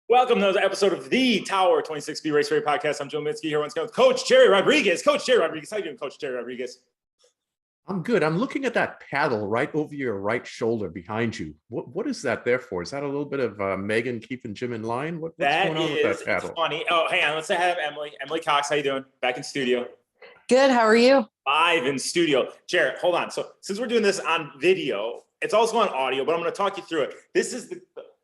Welcome to another episode of the Tower 26B Race Radio Podcast. I'm Joe Minsky here once again with Coach Gerry Rodriguez. Coach Gerry Rodriguez, how you doing, Coach Gerry Rodriguez? I'm good. I'm looking at that paddle right over your right shoulder behind you. What is that there for? Is that a little bit of Megan keeping Jim in line? What's going on with that paddle? It's funny. Oh, hang on. Let's say hi to Emily. Emily Cox, how you doing? Back in studio. Good. How are you? Live in studio. Jared, hold on. So since we're doing this on video, it's also on audio, but I'm going to talk you through it. This is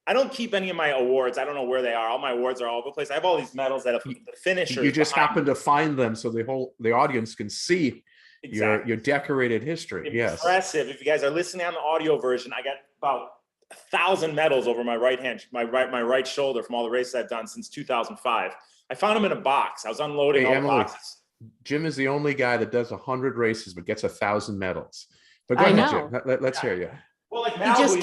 I don't keep any of my awards. I don't know where they are. All my awards are all over the place. I have all these medals that the finishers. You just happen to find them so the audience can see exactly your decorated history. Impressive. If you guys are listening on the audio version, I got about 1,000 medals over my right hand, my right shoulder from all the races I've done since 2005. I found them in a box. I was unloading all the boxes. Jim is the only guy that does 100 races but gets 1,000 medals. But go ahead, Jim. Let's hear you. Well, like Malibu,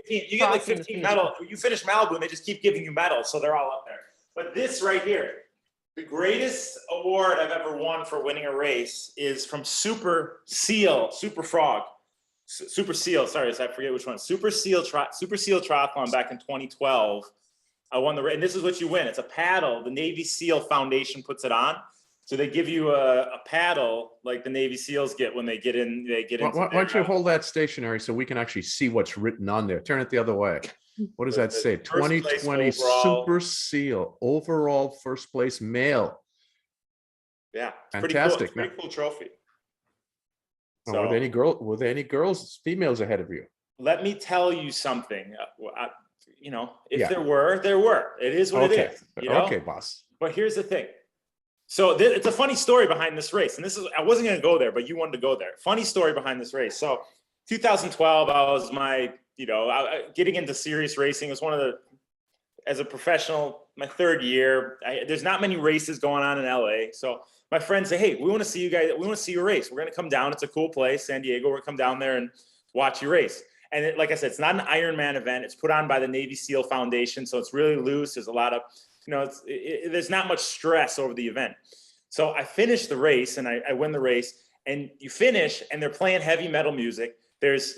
you get like 15 medals. You finish Malibu and they just keep giving you medals, so they're all up there. But this right here, the greatest award I've ever won for winning a race is from Super Seal Triathlon back in 2012. I won the race, and this is what you win. It's a paddle. The Navy SEAL Foundation puts it on. So they give you a paddle like the Navy SEALs get when they get in. Why don't you hold that stationary so we can actually see what's written on there? Turn it the other way. What does that say? 2020 Super SEAL overall first place male. Yeah, fantastic. Pretty cool trophy. So, were there any girls, females ahead of you? Let me tell you something. There were. It is what it is. Okay, boss. But here's the thing. So it's a funny story behind this race. And I wasn't going to go there, but you wanted to go there. Funny story behind this race. So 2012, I was getting into serious racing. It was as a professional, my third year. There's not many races going on in LA. So my friends say, hey, we want to see you guys. We want to see your race. We're going to come down. It's a cool place, San Diego. We're going to come down there and watch your race. And like I said, it's not an Ironman event. It's put on by the Navy SEAL Foundation. So it's really loose. There's a lot of there's not much stress over the event. So I finished the race and I win the race, and you finish and they're playing heavy metal music. There's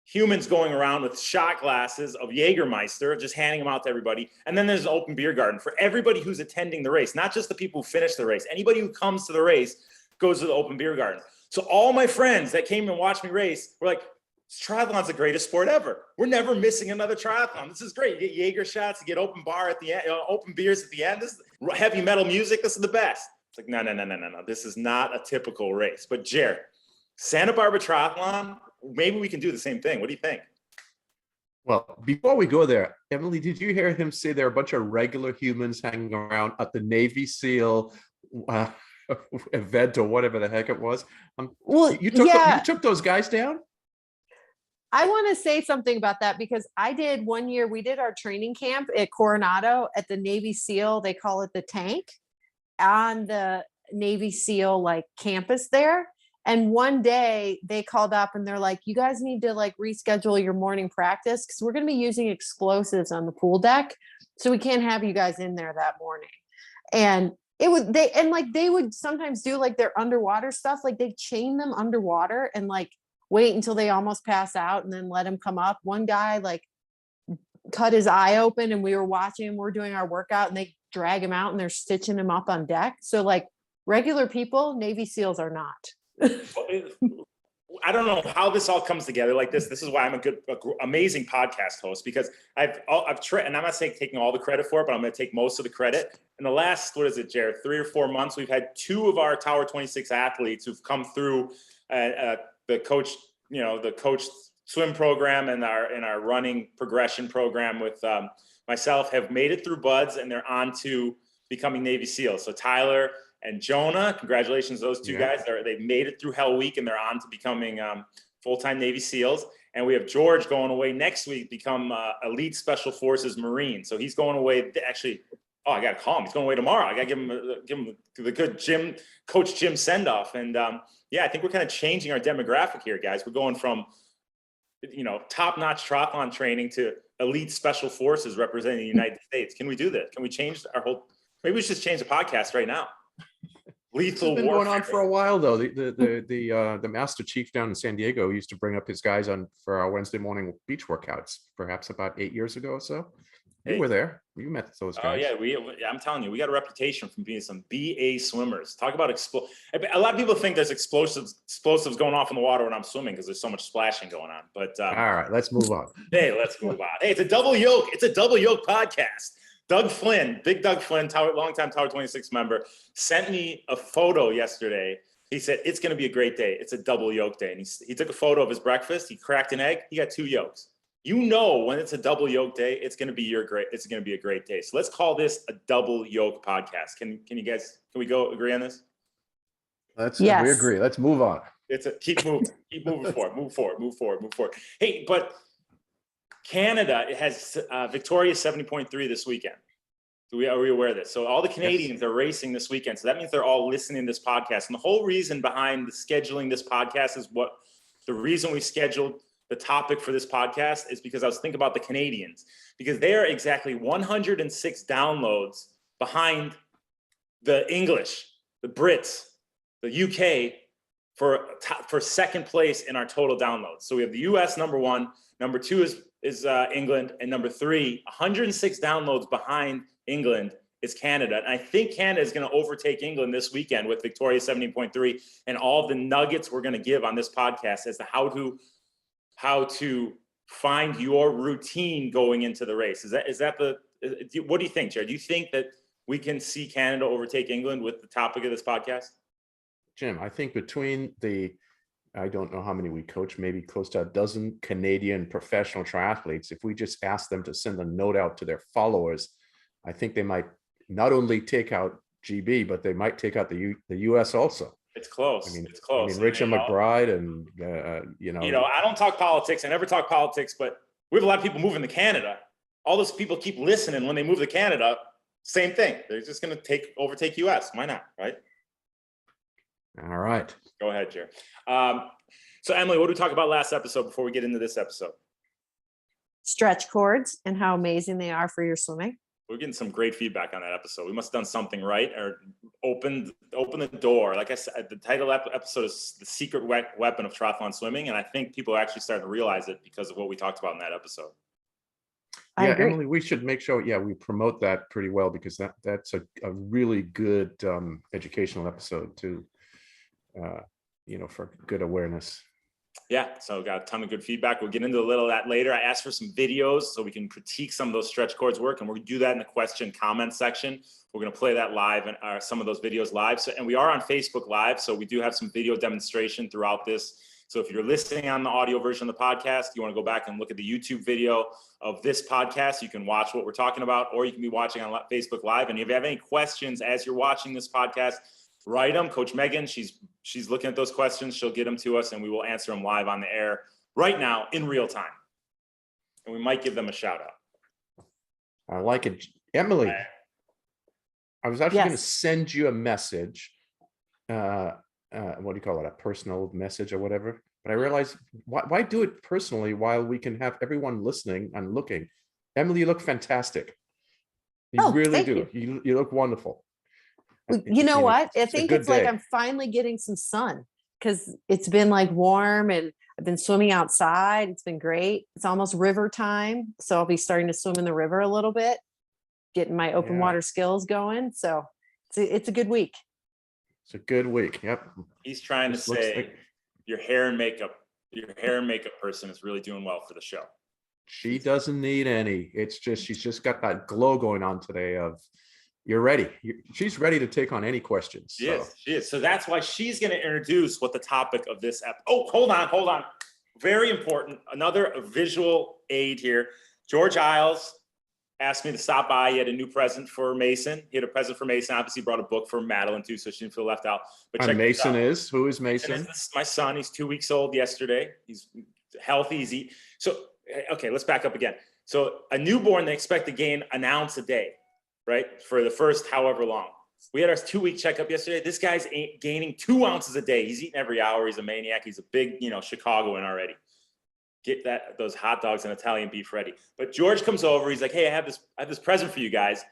humans going around with shot glasses of Jägermeister, just handing them out to everybody. And then there's an open beer garden for everybody who's attending the race, not just the people who finish the race. Anybody who comes to the race goes to the open beer garden. So all my friends that came and watched me race were like, triathlon's the greatest sport ever. We're never missing another triathlon. This is great. You get Jaeger shots, you get open bar at the end, open beers at the end. This is heavy metal music. This is the best. It's like, no. This is not a typical race. But Gerry, Santa Barbara Triathlon, maybe we can do the same thing. What do you think? Well, before we go there, Emily, did you hear him say there are a bunch of regular humans hanging around at the Navy SEAL event or whatever the heck it was? You took those guys down? I want to say something about that because I did one year, we did our training camp at Coronado at the Navy SEAL, they call it the tank, on the Navy SEAL campus there. And one day they called up and they're like, you guys need to reschedule your morning practice because we're going to be using explosives on the pool deck. So we can't have you guys in there that morning. And they would sometimes do their underwater stuff. They chain them underwater and wait until they almost pass out and then let him come up. One guy cut his eye open and we were watching him. We're doing our workout and they drag him out and they're stitching him up on deck. So regular people, Navy SEAls are not. I don't know how this all comes together like this. This is why I'm amazing podcast host, because I've tried, and I'm not saying taking all the credit for it, but I'm going to take most of the credit. In the last, Jared, 3 or 4 months, we've had 2 of our Tower 26 athletes who've come through the coach swim program and our running progression program with myself have made it through BUDS, and they're on to becoming Navy SEALs. So Tyler and Jonah, congratulations to those 2 guys. They've made it through Hell Week and they're on to becoming full-time Navy SEALs. And we have George going away next week, become Elite Special Forces Marine. So he's going away actually. Oh, I got to call him. He's going away tomorrow. I got to give him the good Coach Jim send-off. And I think we're kind of changing our demographic here, guys. We're going from, top-notch triathlon training to elite special forces representing the United States. Can we do that? Can we change maybe we should just change the podcast right now. This has been going on for a while, though. The Master Chief down in San Diego used to bring up his guys on for our Wednesday morning beach workouts, perhaps about 8 years ago or so. You were there. You met those guys. Oh yeah, I'm telling you, we got a reputation from being some BA swimmers. Talk about a lot of people think there's explosives going off in the water when I'm swimming because there's so much splashing going on. But all right, let's move on. Hey, let's move on. Hey, it's a double yoke. It's a double yoke podcast. Doug Flynn, big Doug Flynn, longtime Tower 26 member, sent me a photo yesterday. He said, it's going to be a great day. It's a double yoke day. And he took a photo of his breakfast. He cracked an egg. He got 2 yolks. You know, when it's a double yoke day, it's going to be a great day. So let's call this a double yoke podcast. Can we go agree on this? We agree. Let's move on. Keep moving forward. Hey, but Canada has Victoria 70.3 this weekend. Are we aware of this? So all the Canadians are racing this weekend. So that means they're all listening to this podcast. And the whole reason behind the scheduling this podcast is the reason we scheduled the topic for this podcast is because I was thinking about the Canadians, because they are exactly 106 downloads behind the English, the Brits, the UK for second place in our total downloads. So we have the US number 1, number 2 is England, and number 3, 106 downloads behind England is Canada. And I think Canada is going to overtake England this weekend with Victoria 70.3 and all the nuggets we're going to give on this podcast as to how to find your routine going into the race. What do you think, Jared? Do you think that we can see Canada overtake England with the topic of this podcast? Jim, I think between I don't know how many we coach, maybe close to a dozen Canadian professional triathletes, if we just ask them to send a note out to their followers, I think they might not only take out GB, but they might take out the US also. It's close. It's close. I mean, Richard McBride and, I don't talk politics. I never talk politics, but we have a lot of people moving to Canada. All those people keep listening when they move to Canada. Same thing. They're just going to overtake US. Why not? Right. All right. Go ahead, Jerry. So Emily, what did we talk about last episode before we get into this episode? Stretch cords and how amazing they are for your swimming. We're getting some great feedback on that episode. We must have done something right or opened the door. Like I said, the title episode is The Secret Weapon of Triathlon Swimming. And I think people are actually starting to realize it because of what we talked about in that episode. I agree. Emily, we should make sure, we promote that pretty well because that's a really good educational episode too, for good awareness. Yeah, so got a ton of good feedback. We'll get into a little of that later. I asked for some videos so we can critique some of those stretch cords work, and we're going to do that in the question comment section. We're going to play that live and some of those videos live. And we are on Facebook Live, so we do have some video demonstration throughout this. So if you're listening on the audio version of the podcast, you want to go back and look at the YouTube video of this podcast, you can watch what we're talking about, or you can be watching on Facebook Live. And if you have any questions as you're watching this podcast, write them. Coach Megan, she's looking at those questions. She'll get them to us and we will answer them live on the air right now in real time. And we might give them a shout out. I like it. Emily, I was actually going to send you a message. What do you call it? A personal message or whatever. But I realized why do it personally while we can have everyone listening and looking? Emily, you look fantastic. You really do. You look wonderful. You know what? I think it's like I'm finally getting some sun because it's been like warm and I've been swimming outside. It's been great. It's almost river time. So I'll be starting to swim in the river a little bit, getting my open water skills going. So it's a good week. It's a good week. Yep. He's trying to say your hair and makeup person is really doing well for the show. She doesn't need any. It's just, she's just got that glow going on today of, you're ready. She's ready to take on any questions. She is. So that's why she's going to introduce what the topic of this Oh, hold on. Very important. Another visual aid here. George Isles asked me to stop by. He had a new present for Mason. He had a present for Mason. Obviously, he brought a book for Madeline too, so she didn't feel left out. But check Mason is? Who is Mason? This is my son. He's 2 weeks old yesterday. He's healthy. He's eating. So, okay, let's back up again. So a newborn, they expect to gain an ounce a day, right? For the first however long. We had our 2-week checkup yesterday. This guy's gaining 2 ounces a day. He's eating every hour. He's a maniac. He's a big, Chicagoan already. Get those hot dogs and Italian beef ready. But George comes over. He's like, hey, I have this present for you guys.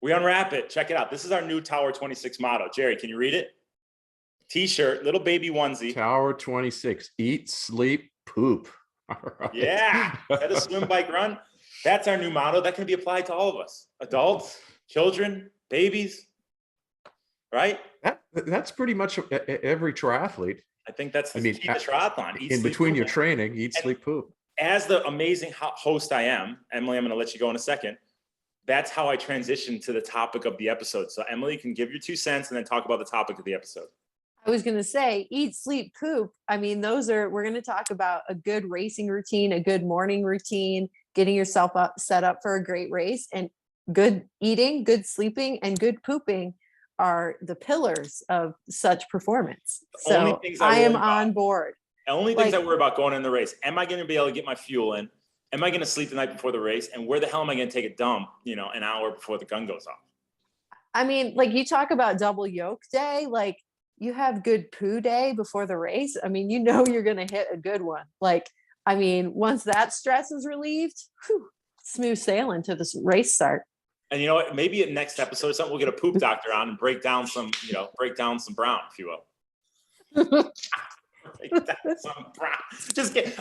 We unwrap it. Check it out. This is our new Tower 26 motto. Gerry, can you read it? T-shirt, little baby onesie. Tower 26, eat, sleep, poop. All right. Yeah. Is that a swim, bike, run? That's our new motto. That can be applied to all of us. Adults, children, babies, right? That's pretty much every triathlete. I think that's the key to triathlon. Eat, In sleep, between poop. your training, eat, sleep, poop. As the amazing host I am, Emily, I'm going to let you go in a second. That's how I transition to the topic of the episode. So Emily can give your 2 cents and then talk about the topic of the episode. I was going to say, eat, sleep, poop. I mean, we're going to talk about a good racing routine, a good morning routine, getting yourself set up for a great race, and good eating, good sleeping, and good pooping are the pillars of such performance. So I am on board. The only things I worry about going in the race, am I going to be able to get my fuel in? Am I going to sleep the night before the race? And where the hell am I going to take a dump, an hour before the gun goes off? I mean, like, you talk about double yoke day, like, you have good poo day before the race. I mean, you're going to hit a good one. Like, I mean, once that stress is relieved, smooth sailing to this race start. And you know what? Maybe at next episode or something, we'll get a poop doctor on and break down some brown, if you will.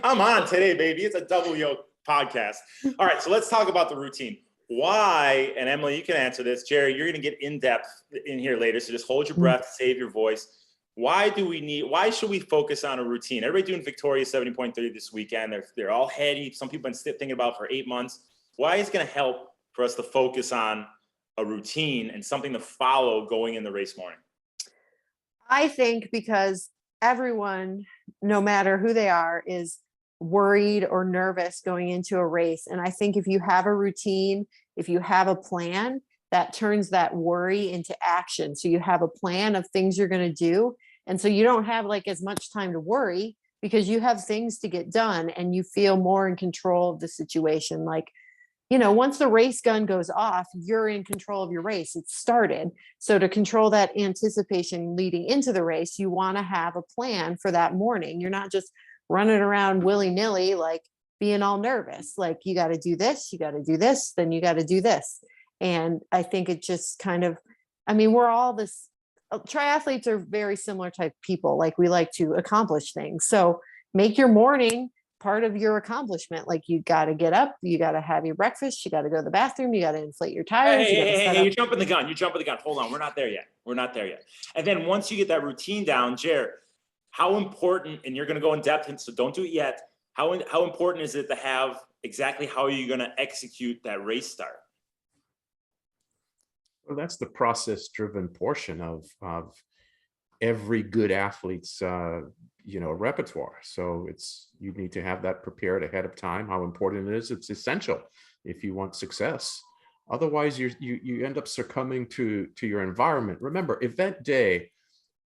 I'm on today, baby. It's a double yoke podcast. All right, so let's talk about the routine. Why, and Emily, you can answer this. Gerry, you're going to get in depth in here later, so just hold your breath, save your voice. Why should we focus on a routine? Everybody doing Victoria 70.30 this weekend. They're all heady. Some people have been thinking about it for 8 months. Why is it going to help for us to focus on a routine and something to follow going in the race morning? I think because everyone, no matter who they are, is worried or nervous going into a race. And I think if you have a routine, if you have a plan, that turns that worry into action. So you have a plan of things you're going to do. And so you don't have like as much time to worry because you have things to get done and you feel more in control of the situation. Like, once the race gun goes off, you're in control of your race. It's started. So to control that anticipation leading into the race, you want to have a plan for that morning. You're not just running around willy-nilly, like being all nervous. Like, you got to do this, you got to do this, then you got to do this. And I think it just kind of, we're all triathletes are very similar type people. Like, we like to accomplish things. So make your morning part of your accomplishment. Like, you got to get up, you got to have your breakfast, you got to go to the bathroom, you got to inflate your tires. Hey, you're jumping the gun. Hold on. We're not there yet. And then once you get that routine down, Gerry, how important, and you're going to go in depth, so don't do it yet. How important is it to have exactly how you're going to execute that race start? Well, that's the process-driven portion of every good athlete's repertoire. So you need to have that prepared ahead of time. How important it is, it's essential if you want success. Otherwise, you end up succumbing to your environment. Remember, event day,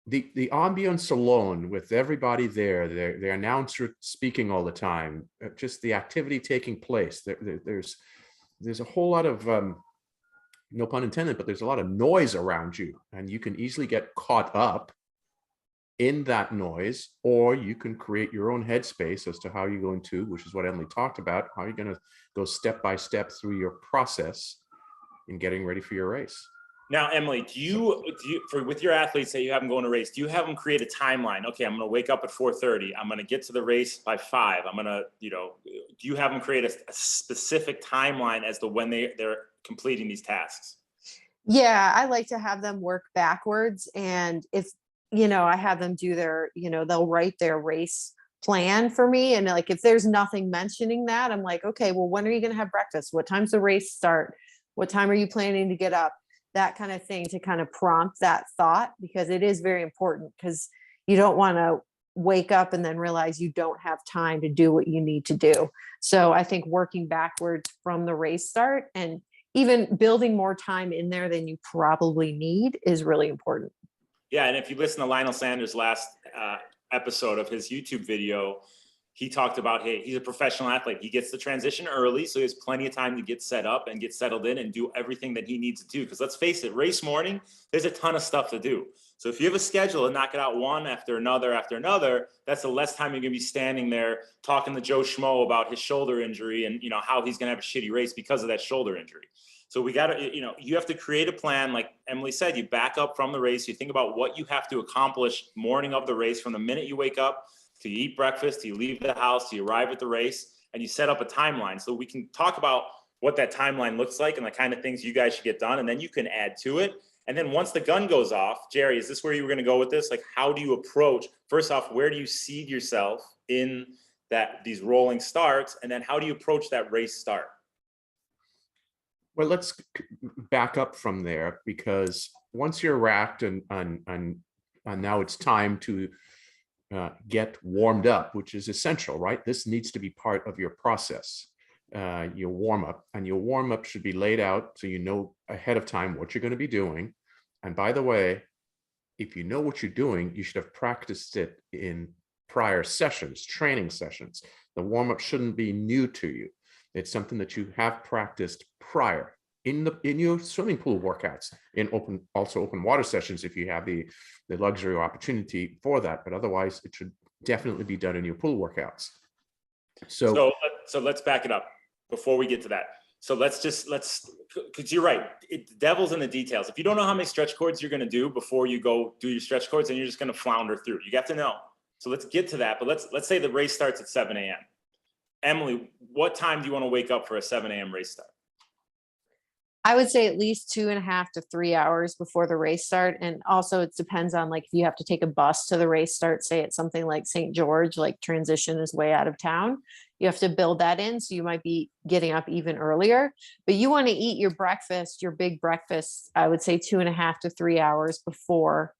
the ambience alone with everybody there, the announcer speaking all the time, just the activity taking place. There's a whole lot of no pun intended, but there's a lot of noise around you, and you can easily get caught up in that noise, or you can create your own headspace as to how you're going to, which is what Emily talked about, how you're going to go step by step through your process in getting ready for your race. Now, Emily, with your athletes that you have them going to race, do you have them create a timeline? Okay, I'm going to wake up at 4:30. I'm going to get to the race by 5. I'm going to, do you have them create a specific timeline as to when they're completing these tasks? Yeah, I like to have them work backwards. And if, I have them do they'll write their race plan for me. And like, if there's nothing mentioning that, I'm like, okay, well, when are you going to have breakfast? What time's the race start? What time are you planning to get up? That kind of thing, to kind of prompt that thought, because it is very important, because you don't want to wake up and then realize you don't have time to do what you need to do. So I think working backwards from the race start and even building more time in there than you probably need is really important. Yeah, and if you listen to Lionel Sanders' last episode of his YouTube video, he talked about, hey, he's a professional athlete. He gets the transition early, so he has plenty of time to get set up and get settled in and do everything that he needs to do. Because let's face it, race morning, there's a ton of stuff to do. So if you have a schedule and knock it out one after another, that's the less time you're going to be standing there talking to Joe Schmo about his shoulder injury and, how he's going to have a shitty race because of that shoulder injury. So we got to, you have to create a plan. Like Emily said, you back up from the race. You think about what you have to accomplish morning of the race, from the minute you wake up to you eat breakfast, to you leave the house, to you arrive at the race, and you set up a timeline. So we can talk about what that timeline looks like and the kind of things you guys should get done. And then you can add to it. And then once the gun goes off, Gerry, is this where you were going to go with this? Like, how do you approach, first off, where do you seed yourself in these rolling starts? And then how do you approach that race start? Well, let's back up from there, because once you're racked and now it's time to get warmed up, which is essential, right? This needs to be part of your process. Your warm up, and your warm up should be laid out so you know ahead of time what you're going to be doing. And by the way, if you know what you're doing, you should have practiced it in prior sessions, training sessions. The warm up shouldn't be new to you. It's something that you have practiced prior in your swimming pool workouts, in open water sessions if you have the luxury or opportunity for that. But otherwise, it should definitely be done in your pool workouts. So let's back it up before we get to that. So because you're right, the devil's in the details. If you don't know how many stretch cords you're going to do before you go do your stretch cords, then you're just going to flounder through. You have to know. So let's get to that. But let's say the race starts at 7 a.m. Emily, what time do you want to wake up for a 7 a.m. race start? I would say at least 2.5 to 3 hours before the race start. And also it depends on, like, if you have to take a bus to the race start, say it's something like St. George, like transition is way out of town. You have to build that in. So you might be getting up even earlier, but you want to eat your breakfast, your big breakfast, I would say 2.5 to 3 hours before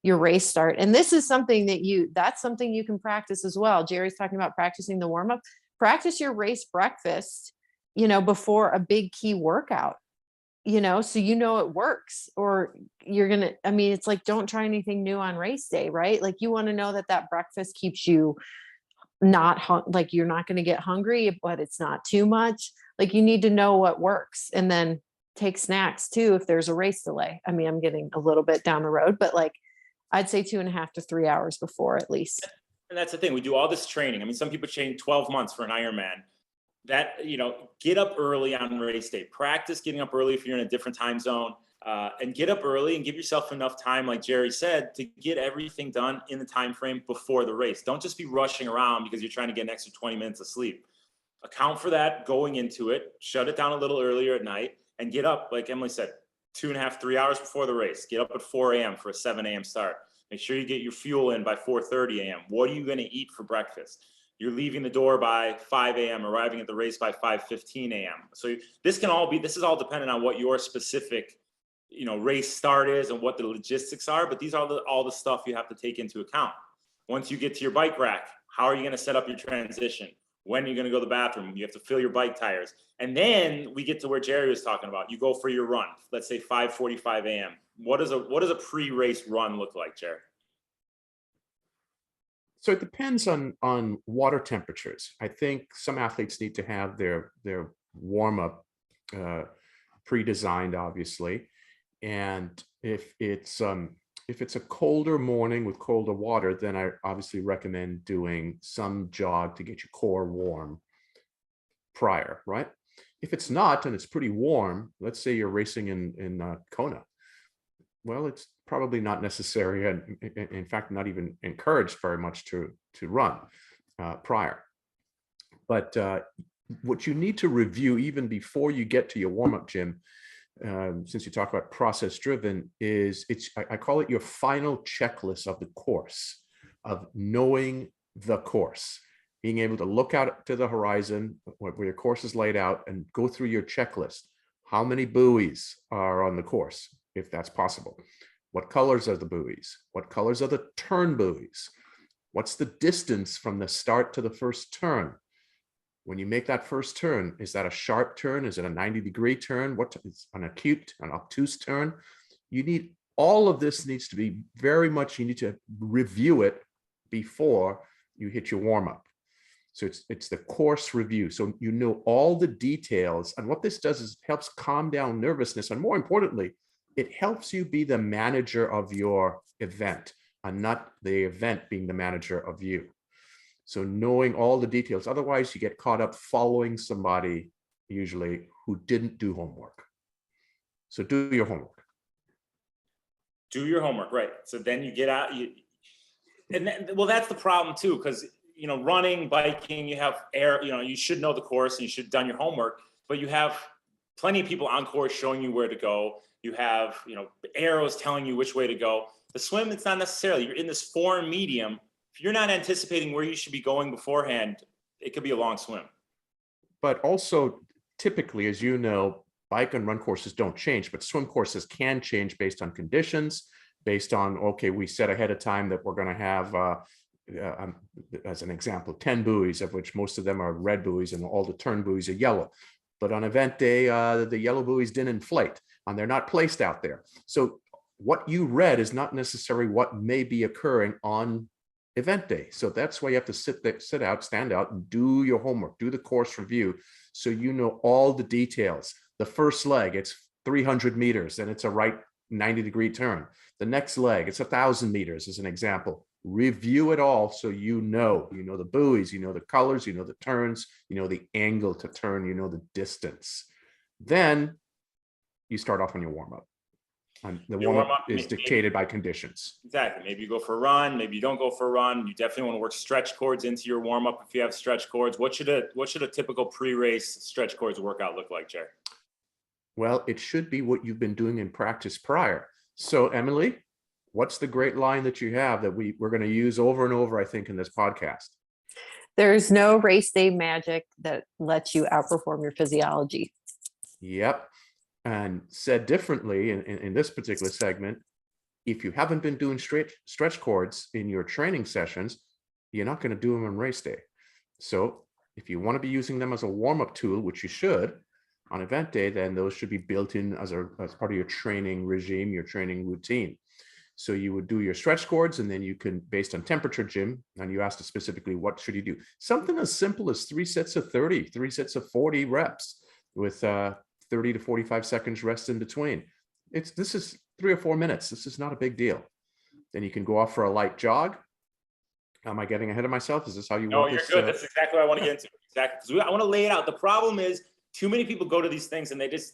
your race start. And this is something that's something you can practice as well. Gerry's talking about practicing the warm up. Practice your race breakfast, before a big key workout. So it works, or it's like, don't try anything new on race day, right? Like, you want to know that breakfast keeps you like you're not going to get hungry, but it's not too much. Like, you need to know what works, and then take snacks too if there's a race delay. I'm getting a little bit down the road, but like, I'd say 2.5 to 3 hours before at least. And that's the thing. We do all this training. Some people train 12 months for an Ironman. That, get up early on race day. Practice getting up early if you're in a different time zone, and get up early and give yourself enough time, like Gerry said, to get everything done in the time frame before the race. Don't just be rushing around because you're trying to get an extra 20 minutes of sleep. Account for that going into it. Shut it down a little earlier at night and get up, like Emily said, 2.5, 3 hours before the race. Get up at 4 a.m. for a 7 a.m. start. Make sure you get your fuel in by 4:30 a.m. What are you going to eat for breakfast? You're leaving the door by 5 a.m., arriving at the race by 5:15 a.m. So this is all dependent on what your specific, race start is and what the logistics are. But these are all the stuff you have to take into account. Once you get to your bike rack, how are you going to set up your transition? When are you going to go to the bathroom? You have to fill your bike tires. And then we get to where Gerry was talking about. You go for your run, let's say 5:45 a.m. What does a pre-race run look like, Gerry? So it depends on water temperatures. I think some athletes need to have their warm up pre-designed, obviously. And if it's a colder morning with colder water, then I obviously recommend doing some jog to get your core warm prior, right? If it's not and it's pretty warm, let's say you're racing in Kona, well, it's probably not necessary, and in fact, not even encouraged very much to run prior. But what you need to review even before you get to your warm-up gym, since you talk about process driven, is I call it your final checklist of the course, of knowing the course, being able to look out to the horizon where your course is laid out and go through your checklist. How many buoys are on the course, if that's possible? What colors are the buoys? What colors are the turn buoys? What's the distance from the start to the first turn? When you make that first turn, is that a sharp turn? Is it a 90-degree turn? What is an acute, an obtuse turn? All of this needs to be very much, you need to review it before you hit your warm-up. So it's the course review. So you know all the details, and what this does is helps calm down nervousness, and more importantly, it helps you be the manager of your event and not the event being the manager of you. So knowing all the details, otherwise you get caught up following somebody usually who didn't do homework. So do your homework. Do your homework, right? So then you get out, well, that's the problem too, because running, biking, you have you should know the course and you should have done your homework, but you have plenty of people on course showing you where to go. You have arrows telling you which way to go. The swim, it's not necessarily. You're in this foreign medium. If you're not anticipating where you should be going beforehand, it could be a long swim. But also, typically, as you know, bike and run courses don't change, but swim courses can change based on conditions, based on, okay, we set ahead of time that we're going to have, as an example, 10 buoys, of which most of them are red buoys and all the turn buoys are yellow. But on event day, the yellow buoys didn't inflate and they're not placed out there. So what you read is not necessarily what may be occurring on event day. So that's why you have to stand out and do your homework, do the course review. So you know all the details. The first leg, it's 300 meters and it's a right 90-degree turn. The next leg, it's 1,000 meters as an example. Review it all so you know the buoys, you know the colors, you know the turns, you know the angle to turn, you know the distance. Then you start off on your warm-up. And the warm-up is dictated by conditions. Exactly. Maybe you go for a run, maybe you don't go for a run. You definitely want to work stretch cords into your warm-up if you have stretch cords. What should a typical pre-race stretch cords workout look like, Gerry? Well, it should be what you've been doing in practice prior. So, Emily, what's the great line that you have that we're going to use over and over, I think, in this podcast? There's no race day magic that lets you outperform your physiology. Yep. And said differently in this particular segment, if you haven't been doing stretch cords in your training sessions, you're not going to do them on race day. So if you want to be using them as a warm-up tool, which you should on event day, then those should be built in as part of your training regime, your training routine. So you would do your stretch cords, and then you can, based on temperature, Jim, and you asked us specifically, what should you do? Something as simple as 3 sets of 30, 3 sets of 40 reps with 30 to 45 seconds rest in between. This is 3 or 4 minutes. This is not a big deal. Then you can go off for a light jog. Am I getting ahead of myself? Is this how you want this? No, you're good. That's exactly what I want to get into. Exactly. Because I want to lay it out. The problem is too many people go to these things and they're just,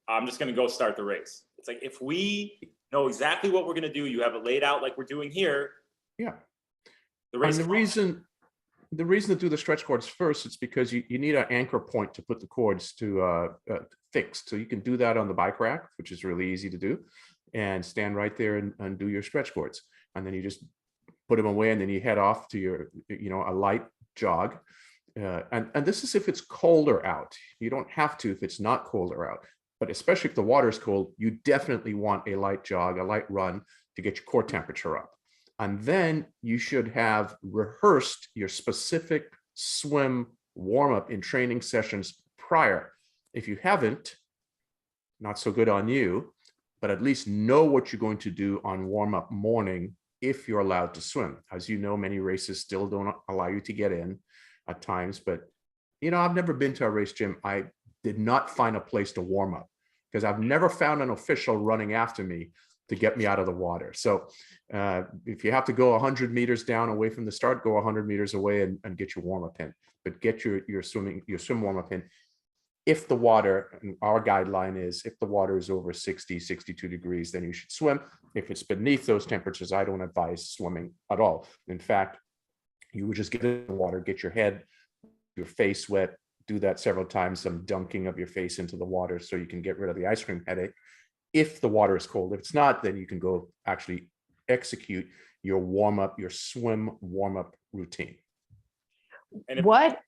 I'm just going to go start the race. It's like, if we know exactly what we're going to do, you have it laid out like we're doing here. Yeah. The race. And the reason to do the stretch cords first, it's because you need an anchor point to put the cords to fix. So you can do that on the bike rack, which is really easy to do, and stand right there and do your stretch cords. And then you just put them away, and then you head off to your, a light jog. And this is if it's colder out. You don't have to if it's not colder out. But especially if the water is cold, you definitely want a light jog, a light run to get your core temperature up. And then you should have rehearsed your specific swim warm-up in training sessions prior. If you haven't, not so good on you, but at least know what you're going to do on warm-up morning if you're allowed to swim. As you know, many races still don't allow you to get in at times, but I've never been to a race, Jim. I did not find a place to warm up because I've never found an official running after me to get me out of the water. So if you have to go 100 meters down away from the start, go 100 meters away and get your warm-up in, but get your swim warm-up in. If the water, and our guideline is if the water is over 60, 62 degrees, then you should swim. If it's beneath those temperatures, I don't advise swimming at all. In fact, you would just get in the water, get your head, your face wet, do that several times, some dunking of your face into the water so you can get rid of the ice cream headache. If the water is cold, if it's not, then you can go actually execute your warm-up, your swim warm-up routine. And what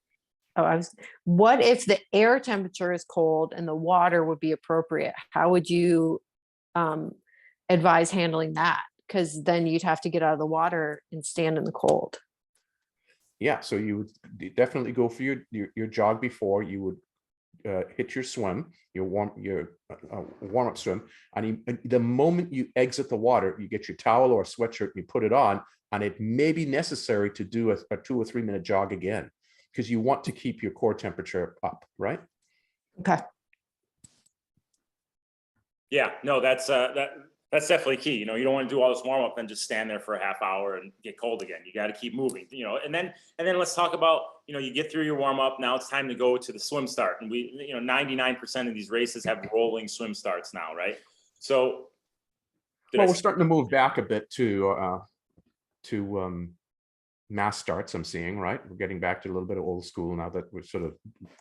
if the air temperature is cold and the water would be appropriate? How would you advise handling that? Because then you'd have to get out of the water and stand in the cold. Yeah, so you would definitely go for your jog before you would hit your swim, your warm-up swim, and the moment you exit the water, you get your towel or a sweatshirt, you put it on, and it may be necessary to do a 2 or 3 minute jog again because you want to keep your core temperature up, right? Okay. Yeah, no, that's definitely key. You know, you don't want to do all this warm up and just stand there for a half hour and get cold again. You got to keep moving, you know, and then let's talk about, you know, you get through your warm up. Now it's time to go to the swim start. And we, you know, 99% of these races have rolling swim starts now, right? So Well, we're starting to move back a bit to mass starts, I'm seeing, right? We're getting back to a little bit of old school now that we're sort of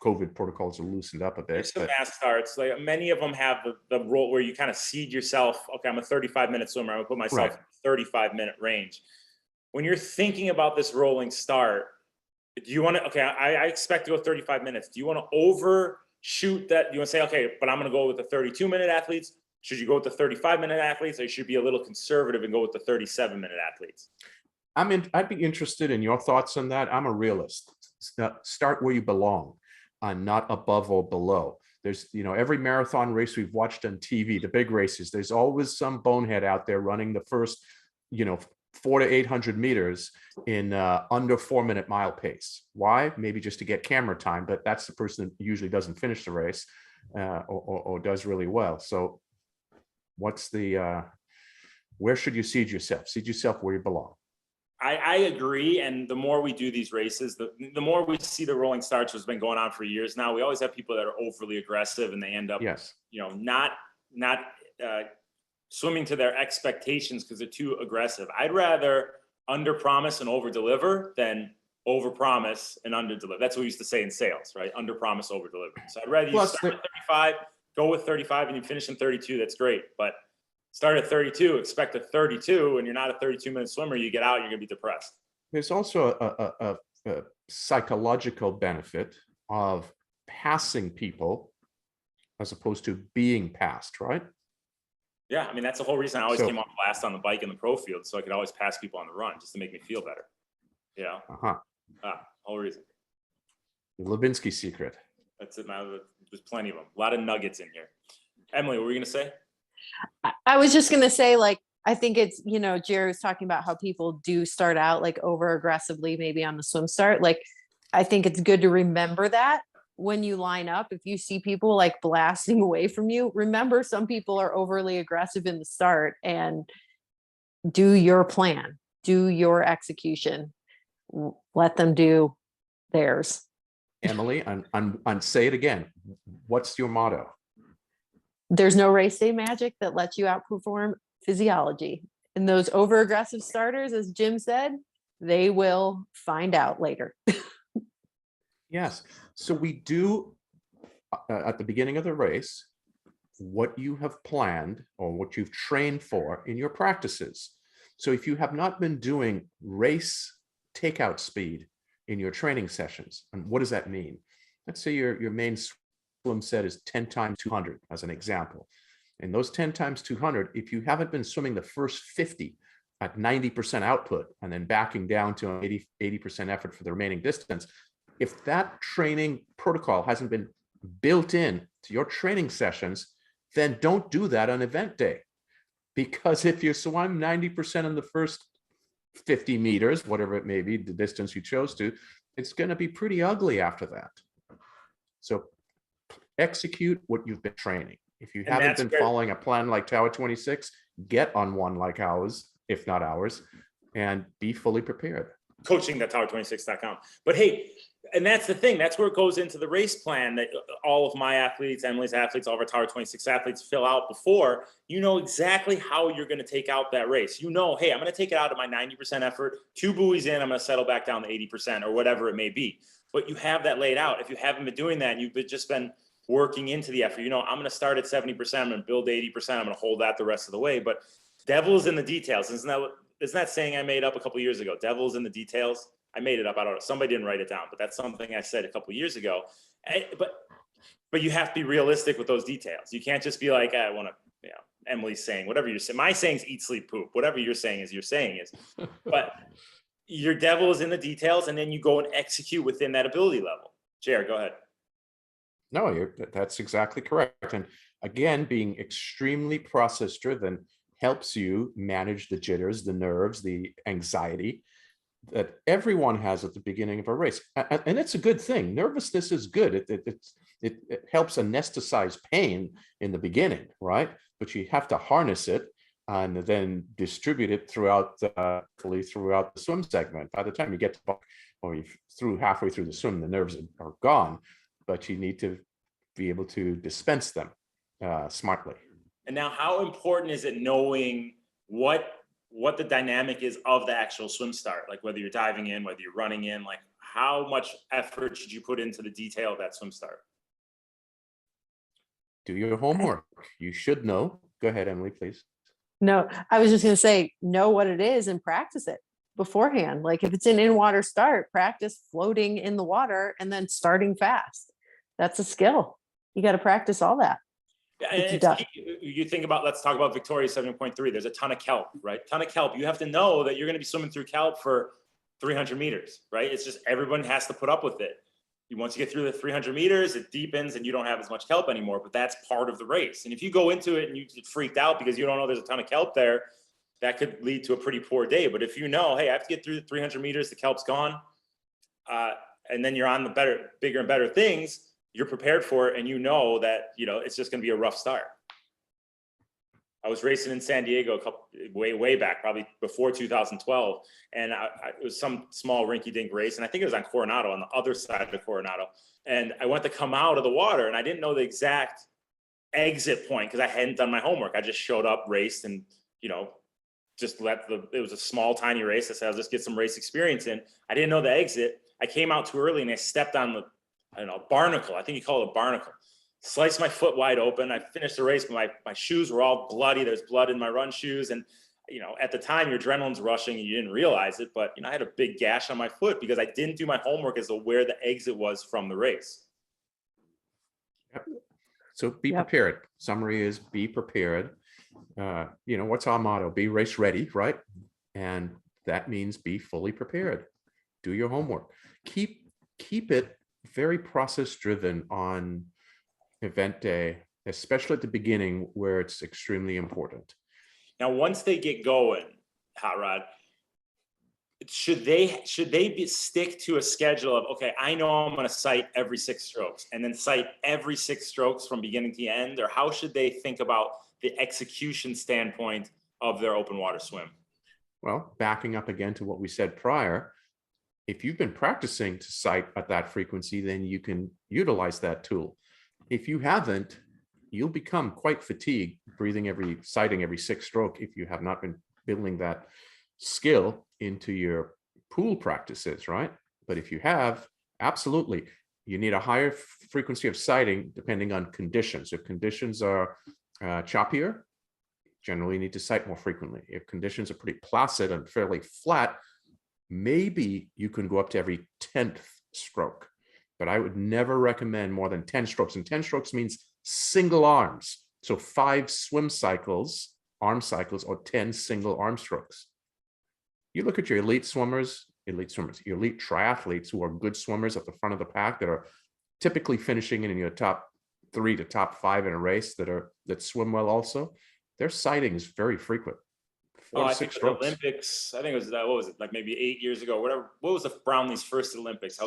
COVID protocols are loosened up a bit. There's some mass starts. Like many of them have the role where you kind of seed yourself. Okay, I'm a 35-minute swimmer. I'm gonna put myself in a 35-minute range. When you're thinking about this rolling start, do you want to? Okay, I expect to go 35 minutes. Do you want to overshoot that? Do you want to say, okay, but I'm going to go with the 32-minute athletes? Should you go with the 35-minute athletes, or you should be a little conservative and go with the 37-minute athletes? I'd be interested in your thoughts on that. I'm a realist. Start where you belong, not above or below. There's, you know, every marathon race we've watched on TV, the big races, there's always some bonehead out there running the first, you know, 400 to 800 meters in under 4-minute mile pace. Why? Maybe just to get camera time, but that's the person that usually doesn't finish the race or does really well. So what's the, where should you seed yourself? Seed yourself where you belong. I agree. And the more we do these races, the more we see the rolling starts, which has been going on for years now. We always have people that are overly aggressive and they end up, yes, you know, not swimming to their expectations because they're too aggressive. I'd rather under promise and over deliver than over promise and under deliver. That's what we used to say in sales, right? Under promise, over deliver. So I'd rather you start at 35, go with 35, and you finish in 32. That's great. But start at 32, expect a 32, and you're not a 32-minute swimmer. You get out, you're going to be depressed. There's also a psychological benefit of passing people as opposed to being passed, right? Yeah, I mean, that's the whole reason I always came off last on the bike in the pro field, so I could always pass people on the run just to make me feel better. Yeah. Whole reason. The Levinsky secret. That's it. There's plenty of them. A lot of nuggets in here. Emily, what were you going to say? I was just going to say, like, I think it's, you know, Gerry was talking about how people do start out like over aggressively, maybe on the swim start. Like, I think it's good to remember that when you line up, if you see people like blasting away from you, remember some people are overly aggressive in the start, and do your plan, do your execution, let them do theirs. Emily, and say it again. What's your motto? There's no race day magic that lets you outperform physiology. And those over aggressive starters, as Jim said, they will find out later. Yes. So we do at the beginning of the race what you have planned or what you've trained for in your practices. So if you have not been doing race takeout speed in your training sessions, and what does that mean? Let's say your main swim set is 10 times 200 as an example. And those 10 times 200, if you haven't been swimming the first 50 at 90% output and then backing down to an 80% effort for the remaining distance, if that training protocol hasn't been built in to your training sessions, then don't do that on event day. Because if you swim 90% in the first 50 meters, whatever it may be, the distance you chose to, it's going to be pretty ugly after that. So execute what you've been training. If you haven't been following a plan like Tower 26, get on one like ours, if not ours, and be fully prepared. Coaching.tower26.com. But hey, and that's the thing. That's where it goes into the race plan that all of my athletes, Emily's athletes, all of our Tower 26 athletes fill out before. You know exactly how you're going to take out that race. You know, hey, I'm going to take it out at my 90% effort, 2 buoys in, I'm going to settle back down to 80% or whatever it may be. But you have that laid out. If you haven't been doing that, and you've just been working into the effort, you know, I'm going to start at 70%, I'm going to build 80%, I'm going to hold that the rest of the way. But devil's in the details. Isn't that saying I made up a couple of years ago? Devil's in the details. I made it up. I don't know. Somebody didn't write it down, but that's something I said a couple of years ago. But you have to be realistic with those details. You can't just be like, I want to, you know, Emily's saying, whatever you're saying. My saying is eat, sleep, poop. Whatever you're saying is your saying is. But your devil is in the details, and then you go and execute within that ability level. Gerry, go ahead. No, that's exactly correct. And again, being extremely process driven helps you manage the jitters, the nerves, the anxiety that everyone has at the beginning of a race. And it's a good thing. Nervousness is good. it helps anesthetize pain in the beginning, right? But you have to harness it and then distribute it throughout throughout the swim segment. By the time you get to, or you through halfway through the swim, the nerves are gone, but you need to be able to dispense them smartly. And now, how important is it knowing what the dynamic is of the actual swim start? Like whether you're diving in, whether you're running in, like how much effort should you put into the detail of that swim start? Do your homework. You should know. Go ahead, Emily, please. No, I was just going to say, know what it is and practice it beforehand. Like if it's an in-water start, practice floating in the water and then starting fast. That's a skill. You got to practice all that. And you think about, let's talk about Victoria 7.3. There's a ton of kelp, right? Ton of kelp. You have to know that you're going to be swimming through kelp for 300 meters, right? It's just everyone has to put up with it. Once you get through the 300 meters, it deepens and you don't have as much kelp anymore, but that's part of the race. And if you go into it and you get freaked out because you don't know there's a ton of kelp there, that could lead to a pretty poor day. But if you know, hey, I have to get through the 300 meters, the kelp's gone, and then you're on the bigger and better things, you're prepared for it, and you know that, it's just going to be a rough start. I was racing in San Diego way back, probably before 2012, and it was some small rinky-dink race, and I think it was on Coronado, on the other side of Coronado, and I went to come out of the water, and I didn't know the exact exit point because I hadn't done my homework. I just showed up, raced, and just it was a small, tiny race. I said, I'll just get some race experience in. I didn't know the exit. I came out too early, and I stepped on the barnacle. I think you call it a barnacle. Sliced my foot wide open. I finished the race, but my shoes were all bloody. There's blood in my run shoes. And, at the time your adrenaline's rushing and you didn't realize it, but, I had a big gash on my foot because I didn't do my homework as to where the exit was from the race. Yep. So be prepared. Summary is be prepared. What's our motto? Be race ready, right? And that means be fully prepared. Do your homework. Keep it very process driven on event day, especially at the beginning where it's extremely important. Now, once they get going, Hot Rod, should they stick to a schedule of, okay, I know I'm going to sight every 6 strokes and then sight every 6 strokes from beginning to end? Or how should they think about the execution standpoint of their open water swim? Well, backing up again to what we said prior, if you've been practicing to sight at that frequency, then you can utilize that tool. If you haven't, you'll become quite fatigued sighting every 6 stroke if you have not been building that skill into your pool practices, right? But if you have, absolutely, you need a higher frequency of sighting depending on conditions. If conditions are choppier, generally you need to sight more frequently. If conditions are pretty placid and fairly flat, maybe you can go up to every 10th stroke, but I would never recommend more than 10 strokes. And 10 strokes means single arms. So 5 swim cycles, arm cycles, or 10 single arm strokes. You look at your elite swimmers, your elite triathletes who are good swimmers at the front of the pack that are typically finishing in your top 3 to top 5 in a race that swim well also. Their sighting is very frequent. 4 to 6 strokes. The Olympics, I think it was, what was it, like maybe 8 years ago, whatever. What was the Brownlee's first Olympics?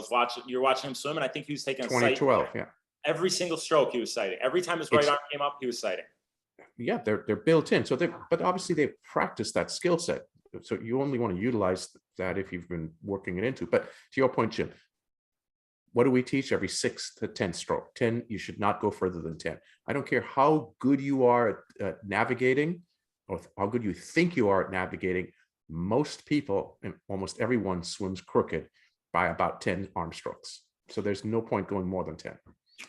You were watching him swim, and I think he was taking a 2012, sight. yeah. Every single stroke he was sighting. Every time his right arm came up, he was sighting. Yeah, they're built in. But obviously they've practiced that skill set. So you only want to utilize that if you've been working it into. But to your point, Jim, what do we teach? Every 6 to 10 stroke. 10, you should not go further than 10. I don't care how good you are at navigating or how good you think you are at navigating. Most people, and almost everyone, swims crooked by about 10 arm strokes. So there's no point going more than 10.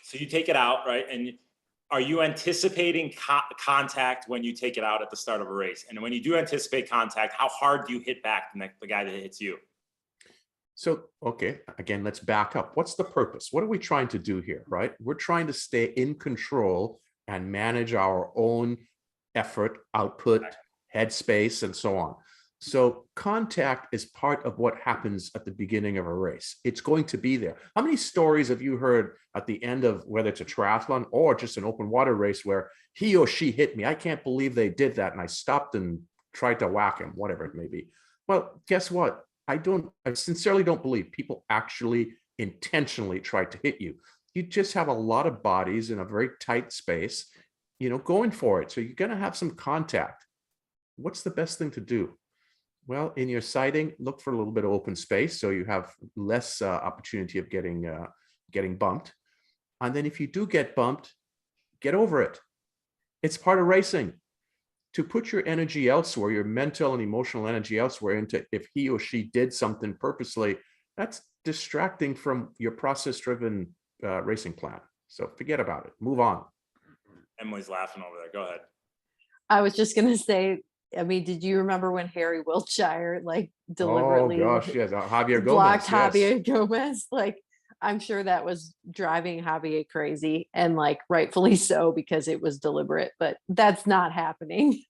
So you take it out, right? And are you anticipating contact when you take it out at the start of a race? And when you do anticipate contact, how hard do you hit back the guy that hits you? So, okay, again, let's back up. What's the purpose? What are we trying to do here, right? We're trying to stay in control and manage our own effort, output, headspace, and so on. So contact is part of what happens at the beginning of a race. It's going to be there. How many stories have you heard at the end of whether it's a triathlon or just an open water race where he or she hit me? I can't believe they did that. And I stopped and tried to whack him, whatever it may be. Well, guess what? I sincerely don't believe people actually intentionally try to hit you. you just have a lot of bodies in a very tight space, going for it. So you're going to have some contact. What's the best thing to do? Well, in your sighting, look for a little bit of open space so you have less opportunity of getting bumped. And then if you do get bumped, get over it. It's part of racing. To put your energy elsewhere, your mental and emotional energy elsewhere, into if he or she did something purposely, that's distracting from your process-driven racing plan. So forget about it. Move on. Emily's laughing over there. Go ahead. I was just gonna say, I mean, did you remember when Harry Wiltshire deliberately Oh gosh, yes, Javier blocked Gomez. Yes. Javier Gomez? I'm sure that was driving Javier crazy, and rightfully so, because it was deliberate, but that's not happening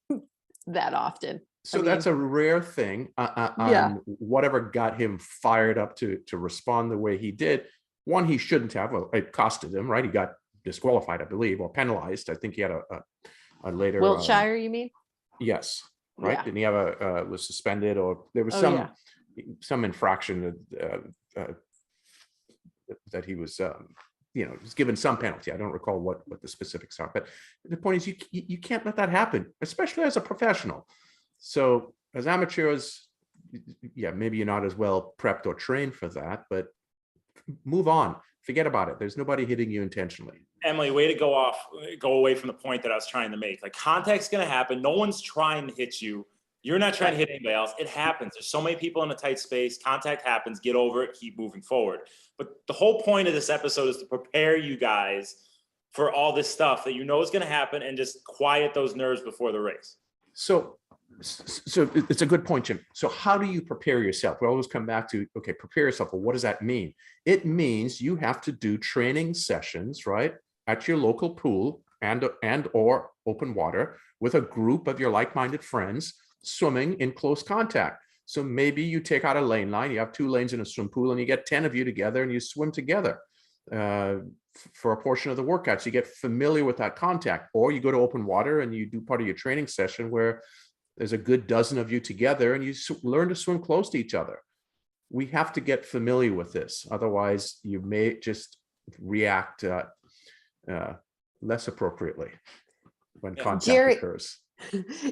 that often. So that's a rare thing. Yeah. Whatever got him fired up to respond the way he did, one, he shouldn't have. Well, it costed him, right? He got disqualified, I believe, or penalized. I think he had a later Wiltshire, you mean? Yes, right. Yeah. Didn't he have was suspended, or there was some infraction that he was was given some penalty. I don't recall what the specifics are, but the point is you can't let that happen, especially as a professional. So as amateurs, maybe you're not as well prepped or trained for that, but move on. Forget about it. There's nobody hitting you intentionally. Emily, way to go away from the point that I was trying to make. Contact's going to happen. No one's trying to hit you. You're not trying to hit anybody else. It happens. There's so many people in a tight space. Contact happens. Get over it. Keep moving forward. But the whole point of this episode is to prepare you guys for all this stuff that is going to happen, and just quiet those nerves before the race. So it's a good point, Jim. So how do you prepare yourself? We always come back to, okay, prepare yourself. Well, what does that mean? It means you have to do training sessions, right, at your local pool and or open water with a group of your like-minded friends swimming in close contact. So maybe you take out a lane line, you have 2 lanes in a swim pool, and you get 10 of you together and you swim together for a portion of the workout. So you get familiar with that contact, or you go to open water and you do part of your training session where there's a good dozen of you together and you learn to swim close to each other. We have to get familiar with this. Otherwise, you may just react less appropriately when contact occurs.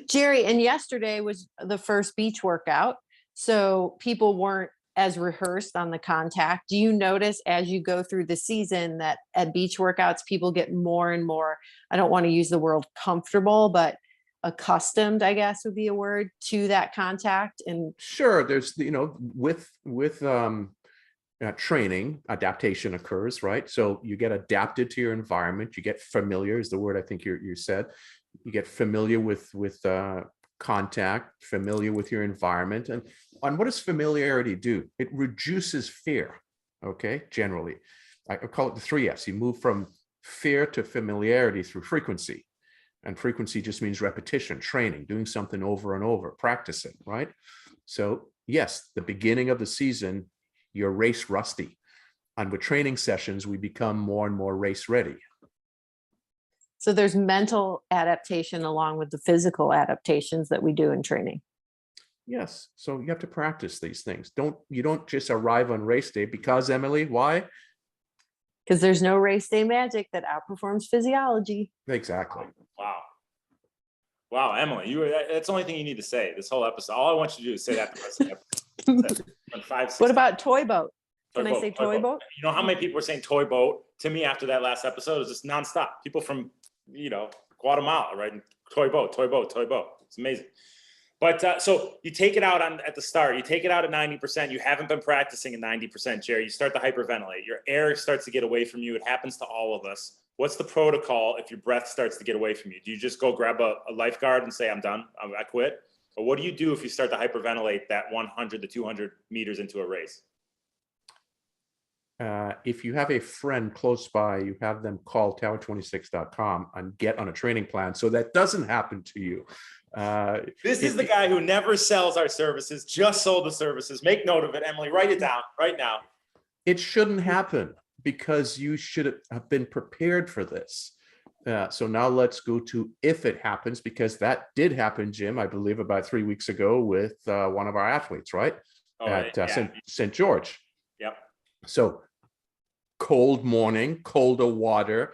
Gerry, and yesterday was the first beach workout, so people weren't as rehearsed on the contact. Do you notice as you go through the season that at beach workouts, people get more and more, I don't want to use the word comfortable, but accustomed, I guess would be a word, to that contact? And sure, there's with training, adaptation occurs, right? So you get adapted to your environment, you get familiar is the word I think you said. You get familiar with contact, familiar with your environment. And what does familiarity do? It reduces fear, okay? Generally, I call it the 3 Fs. You move from fear to familiarity through frequency. And frequency just means repetition, training, doing something over and over, practicing, right? So yes, the beginning of the season, you're race rusty. And with training sessions, we become more and more race ready. So there's mental adaptation along with the physical adaptations that we do in training. Yes. So you have to practice these things. You don't just arrive on race day because, Emily, why? Because there's no race day magic that outperforms physiology. Exactly. Wow, Emily, that's the only thing you need to say this whole episode. All I want you to do is say that the rest of the episode. What about toy boat? Can I say toy boat? You know how many people were saying toy boat to me after that last episode? It was just nonstop. People from Guatemala, right? Toy boat. It's amazing. But so you take it out at the start. You take it out at 90%. You haven't been practicing at 90%, Gerry. You start to hyperventilate. Your air starts to get away from you. It happens to all of us. What's the protocol if your breath starts to get away from you? Do you just go grab a lifeguard and say, I'm done, I quit? Or what do you do if you start to hyperventilate that 100 to 200 meters into a race? If you have a friend close by, you have them call tower26.com and get on a training plan so that doesn't happen to you. This is the guy who never sells our services, just sold the services. Make note of it, Emily. Write it down right now. It shouldn't happen because you should have been prepared for this. So now let's go to if it happens, because that did happen, Jim, I believe about 3 weeks ago with one of our athletes, right? At St. George. Yep. So cold morning, colder water.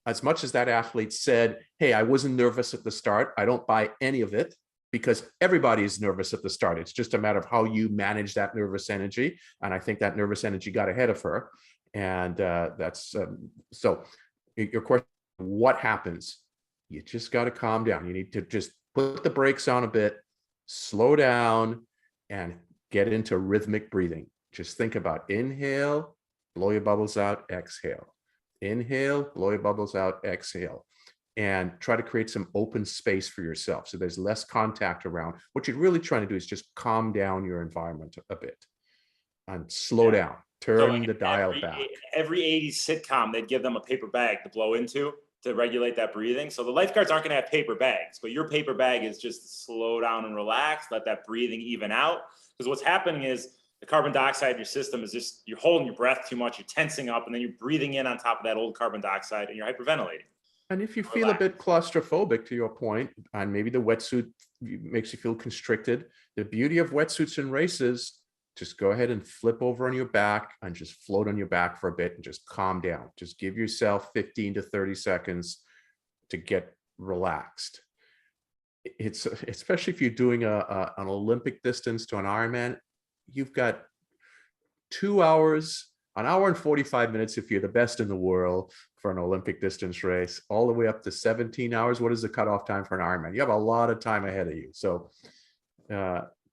As much as that athlete said, hey, I wasn't nervous at the start, I don't buy any of it, because everybody is nervous at the start. It's just a matter of how you manage that nervous energy. And I think that nervous energy got ahead of her. And that's so your question, what happens? You just got to calm down. You need to just put the brakes on a bit, slow down, and get into rhythmic breathing. Just think about inhale, blow your bubbles out, exhale. Inhale, blow your bubbles out, exhale. And try to create some open space for yourself. So there's less contact around. What you're really trying to do is just calm down your environment a bit and slow down, turn the dial back. Every 80s sitcom, they'd give them a paper bag to blow into to regulate that breathing. So the lifeguards aren't going to have paper bags, but your paper bag is just slow down and relax, let that breathing even out. Because what's happening is the carbon dioxide in your system is just, you're holding your breath too much, you're tensing up, and then you're breathing in on top of that old carbon dioxide and you're hyperventilating. And if you feel a bit claustrophobic, to your point, and maybe the wetsuit makes you feel constricted, the beauty of wetsuits and races, just go ahead and flip over on your back and just float on your back for a bit and just calm down. Just give yourself 15 to 30 seconds to get relaxed. It's especially if you're doing an Olympic distance to an Ironman, you've got 2 hours, an hour and 45 minutes if you're the best in the world for an Olympic distance race, all the way up to 17 hours. What is the cutoff time for an Ironman? You have a lot of time ahead of you. So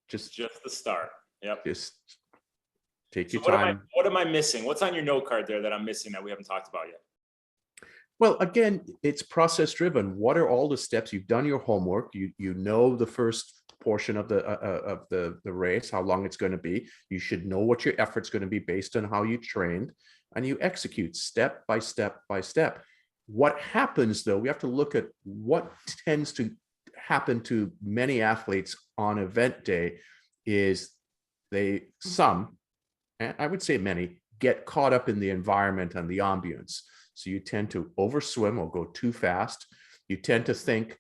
just the start. Yep. Just take your time. What am I missing? What's on your note card there that I'm missing that we haven't talked about yet? Well, again, it's process driven. What are all the steps? You've done your homework. You know the first portion of the race, how long it's going to be. You should know what your effort's going to be based on how you trained, and you execute step by step by step. What happens, though, we have to look at what tends to happen to many athletes on event day is some, and I would say many, get caught up in the environment and the ambience. So you tend to overswim or go too fast. You tend to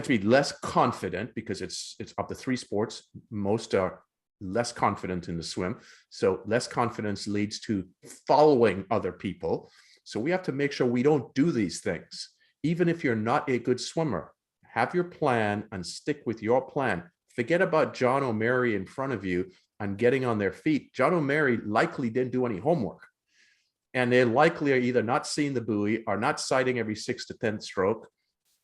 be less confident, because it's of the three sports, most are less confident in the swim. So less confidence leads to following other people. So we have to make sure we don't do these things. Even if you're not a good swimmer, have your plan and stick with your plan. Forget about John O'Mary in front of you and getting on their feet. John O'Mary likely didn't do any homework. And they likely are either not seeing the buoy, or not sighting every 6th to 10th stroke,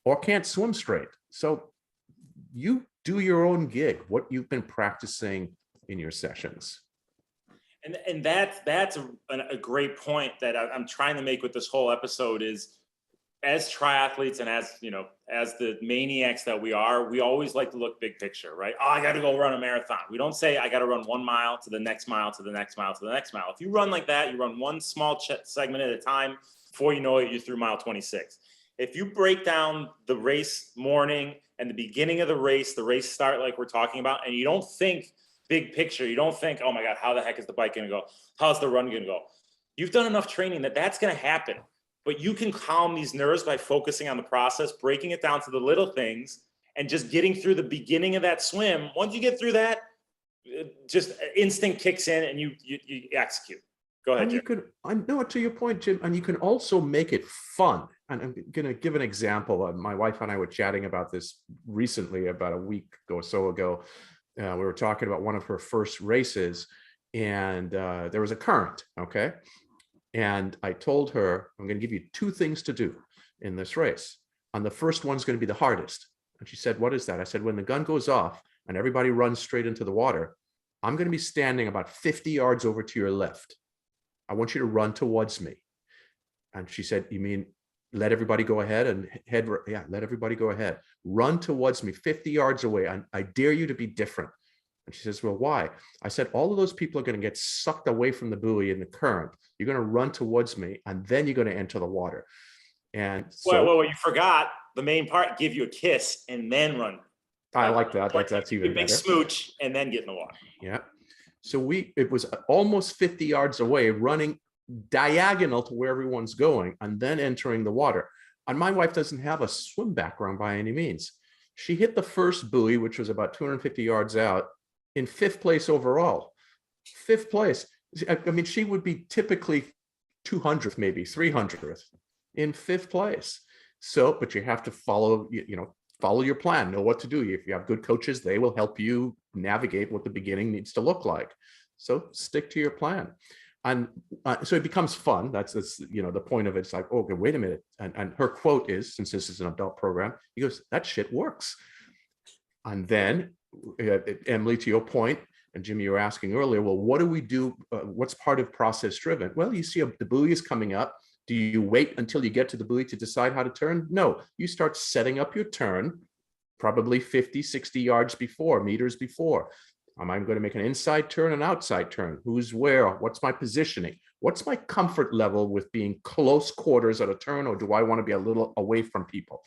or can't swim straight. So you do your own gig, what you've been practicing in your sessions. And that's a great point that I'm trying to make with this whole episode is, as triathletes and as the maniacs that we are, we always like to look big picture, right? Oh, I got to go run a marathon. We don't say I got to run 1 mile to the next mile to the next mile to the next mile. If you run like that, you run one small segment at a time. Before you know it, you're through mile 26. If you break down the race morning and the beginning of the race start like we're talking about, and you don't think big picture, you don't think, oh my God, how the heck is the bike going to go? How's the run going to go? You've done enough training that's going to happen. But you can calm these nerves by focusing on the process, breaking it down to the little things, and just getting through the beginning of that swim. Once you get through that, just instinct kicks in and you execute. Go ahead, Jim. I know, to your point, Jim, and you can also make it fun. And I'm going to give an example. My wife and I were chatting about this recently, about a week or so ago. We were talking about one of her first races, and there was a current, okay? And I told her, I'm going to give you 2 things to do in this race. And the first one's going to be the hardest. And she said, what is that? I said, when the gun goes off and everybody runs straight into the water, I'm going to be standing about 50 yards over to your left. I want you to run towards me. And she said, you mean let everybody go ahead and head? Yeah, let everybody go ahead. Run towards me 50 yards away. I dare you to be different. And she says, well, why? I said, all of those people are going to get sucked away from the buoy in the current. You're going to run towards me, and then you're going to enter the water. And so, well, you forgot the main part, give you a kiss and then run. I like that. That's even better. Big smooch and then get in the water. Yeah. So it was almost 50 yards away, running diagonal to where everyone's going, and then entering the water. And my wife doesn't have a swim background by any means. She hit the first buoy, which was about 250 yards out, in 5th place overall. 5th place. I mean, she would be typically 200th, maybe 300th in 5th place. So, but you have to follow, follow your plan, know what to do. If you have good coaches, they will help you navigate what the beginning needs to look like. So stick to your plan. And so it becomes fun. That's the point of it. It's like, oh, okay, wait a minute. And her quote is, since this is an adult program, he goes, that shit works. And then Emily, to your point, and Jimmy, you were asking earlier, well, what do we do? What's part of process driven? Well, you see the buoy is coming up. Do you wait until you get to the buoy to decide how to turn? No, you start setting up your turn, probably 50, 60 yards before, meters before. Am I going to make an inside turn, an outside turn? Who's where? What's my positioning? What's my comfort level with being close quarters at a turn, or do I want to be a little away from people?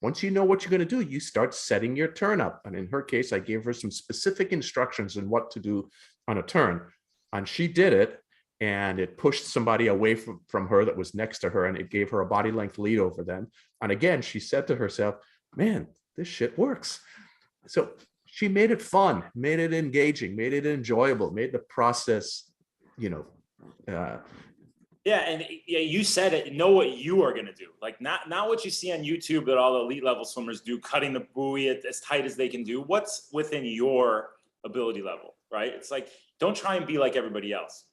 Once you know what you're going to do, you start setting your turn up. And in her case, I gave her some specific instructions on what to do on a turn. And she did it. And it pushed somebody away from her that was next to her. And it gave her a body length lead over them. And again, she said to herself, man, this shit works. So she made it fun, made it engaging, made it enjoyable, made the process, yeah, and you said it. Know what you are going to do, like not what you see on YouTube that all the elite level swimmers do, cutting the buoy as tight as they can do. What's within your ability level, right? It's like, don't try and be like everybody else.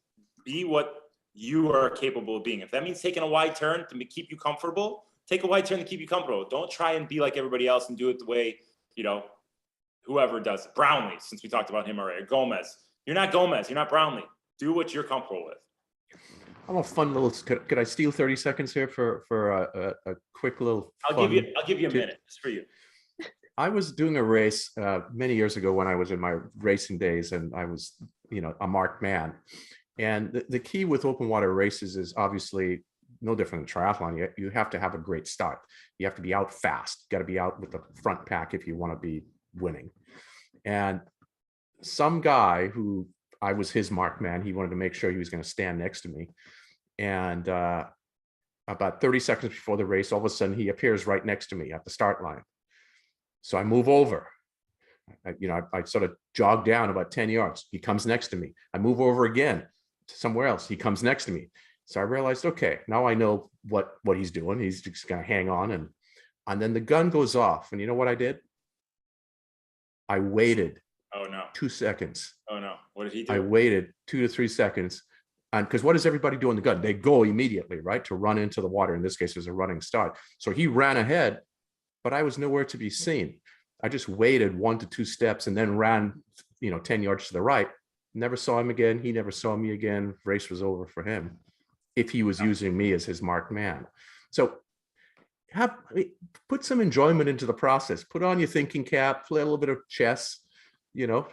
Be what you are capable of being. If that means taking a wide turn to keep you comfortable, take a wide turn to keep you comfortable. Don't try and be like everybody else and do it the way whoever does it. Brownlee, since we talked about him already. Gomez. You're not Gomez. You're not Brownlee. Do what you're comfortable with. I'm a fun little. Could I steal 30 seconds here for a quick little? I'll give you a minute. It's for you. I was doing a race many years ago when I was in my racing days, and I was, a marked man. And the key with open water races is obviously no different than triathlon. You have to have a great start. You have to be out fast. You got to be out with the front pack if you want to be winning. And some guy who I was his marked man, he wanted to make sure he was going to stand next to me. And about 30 seconds before the race, all of a sudden he appears right next to me at the start line. So I move over. I sort of jog down about 10 yards. He comes next to me. I move over again to somewhere else. He comes next to me. So I realized, okay, now I know what he's doing. He's just going to hang on. And then the gun goes off. And you know what I did? I waited. Oh, no. 2 seconds. Oh, no. What did he do? I waited 2 to 3 seconds. And because what does everybody do in the gun? They go immediately, right? To run into the water. In this case, there's a running start. So he ran ahead, but I was nowhere to be seen. I just waited 1 to 2 steps and then ran, 10 yards to the right. Never saw him again. He never saw me again. Race was over for him if he was using me as his marked man. So put some enjoyment into the process. Put on your thinking cap, play a little bit of chess, Yeah.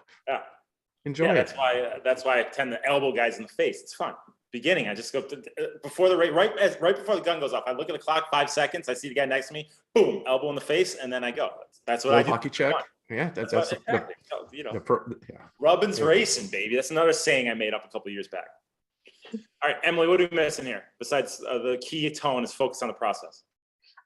Enjoy it. That's why I tend to elbow guys in the face. It's fun. Beginning, I just go before the race, right before the gun goes off. I look at the clock, 5 seconds. I see the guy next to me, boom, elbow in the face, and then I go. That's what I do. Hockey check. Yeah, that's exactly. Rubbin's racing, baby. That's another saying I made up a couple of years back. All right, Emily, what are we missing here? Besides the key tone is focused on the process.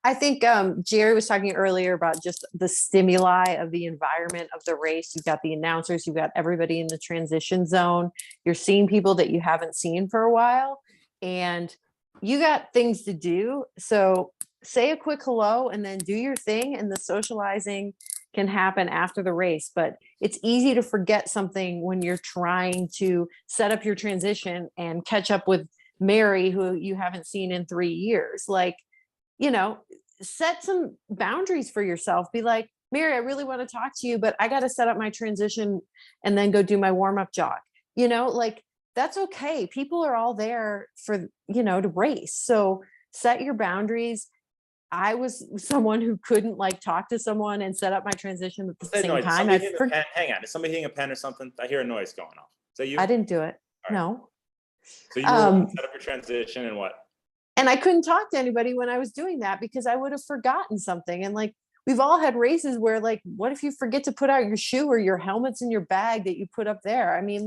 I think Gerry was talking earlier about just the stimuli of the environment of the race. You've got the announcers, you've got everybody in the transition zone. You're seeing people that you haven't seen for a while, and you got things to do. So say a quick hello and then do your thing, and the socializing can happen after the race. But it's easy to forget something when you're trying to set up your transition and catch up with Mary, who you haven't seen in 3 years. Like, set some boundaries for yourself. Be like, Mary, I really want to talk to you, but I got to set up my transition and then go do my warm-up jog. That's okay. People are all there for, to race. So set your boundaries. I was someone who couldn't talk to someone and set up my transition at the same time. Hang on. Is somebody hitting a pen or something? I hear a noise going off. Is that you? I didn't do it. Right. No. So you set up your transition and what? And I couldn't talk to anybody when I was doing that because I would have forgotten something. And we've all had races where what if you forget to put out your shoe or your helmet's in your bag that you put up there? I mean,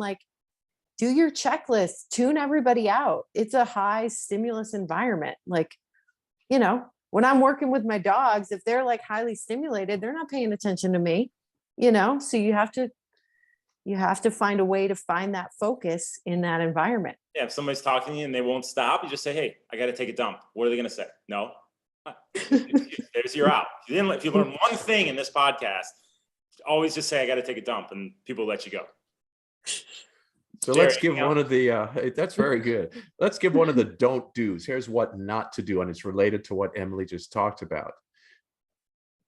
do your checklist, tune everybody out. It's a high stimulus environment. When I'm working with my dogs, if they're highly stimulated, they're not paying attention to me, so you have to, You have to find a way to find that focus in that environment. Yeah, if somebody's talking to you and they won't stop, you just say, hey, I got to take a dump. What are they going to say? No. There's your out. If you learn one thing in this podcast, always just say, I got to take a dump, and people let you go. So Gerry, let's give one of the, that's very good. Let's give one of the don't do's. Here's what not to do. And it's related to what Emily just talked about.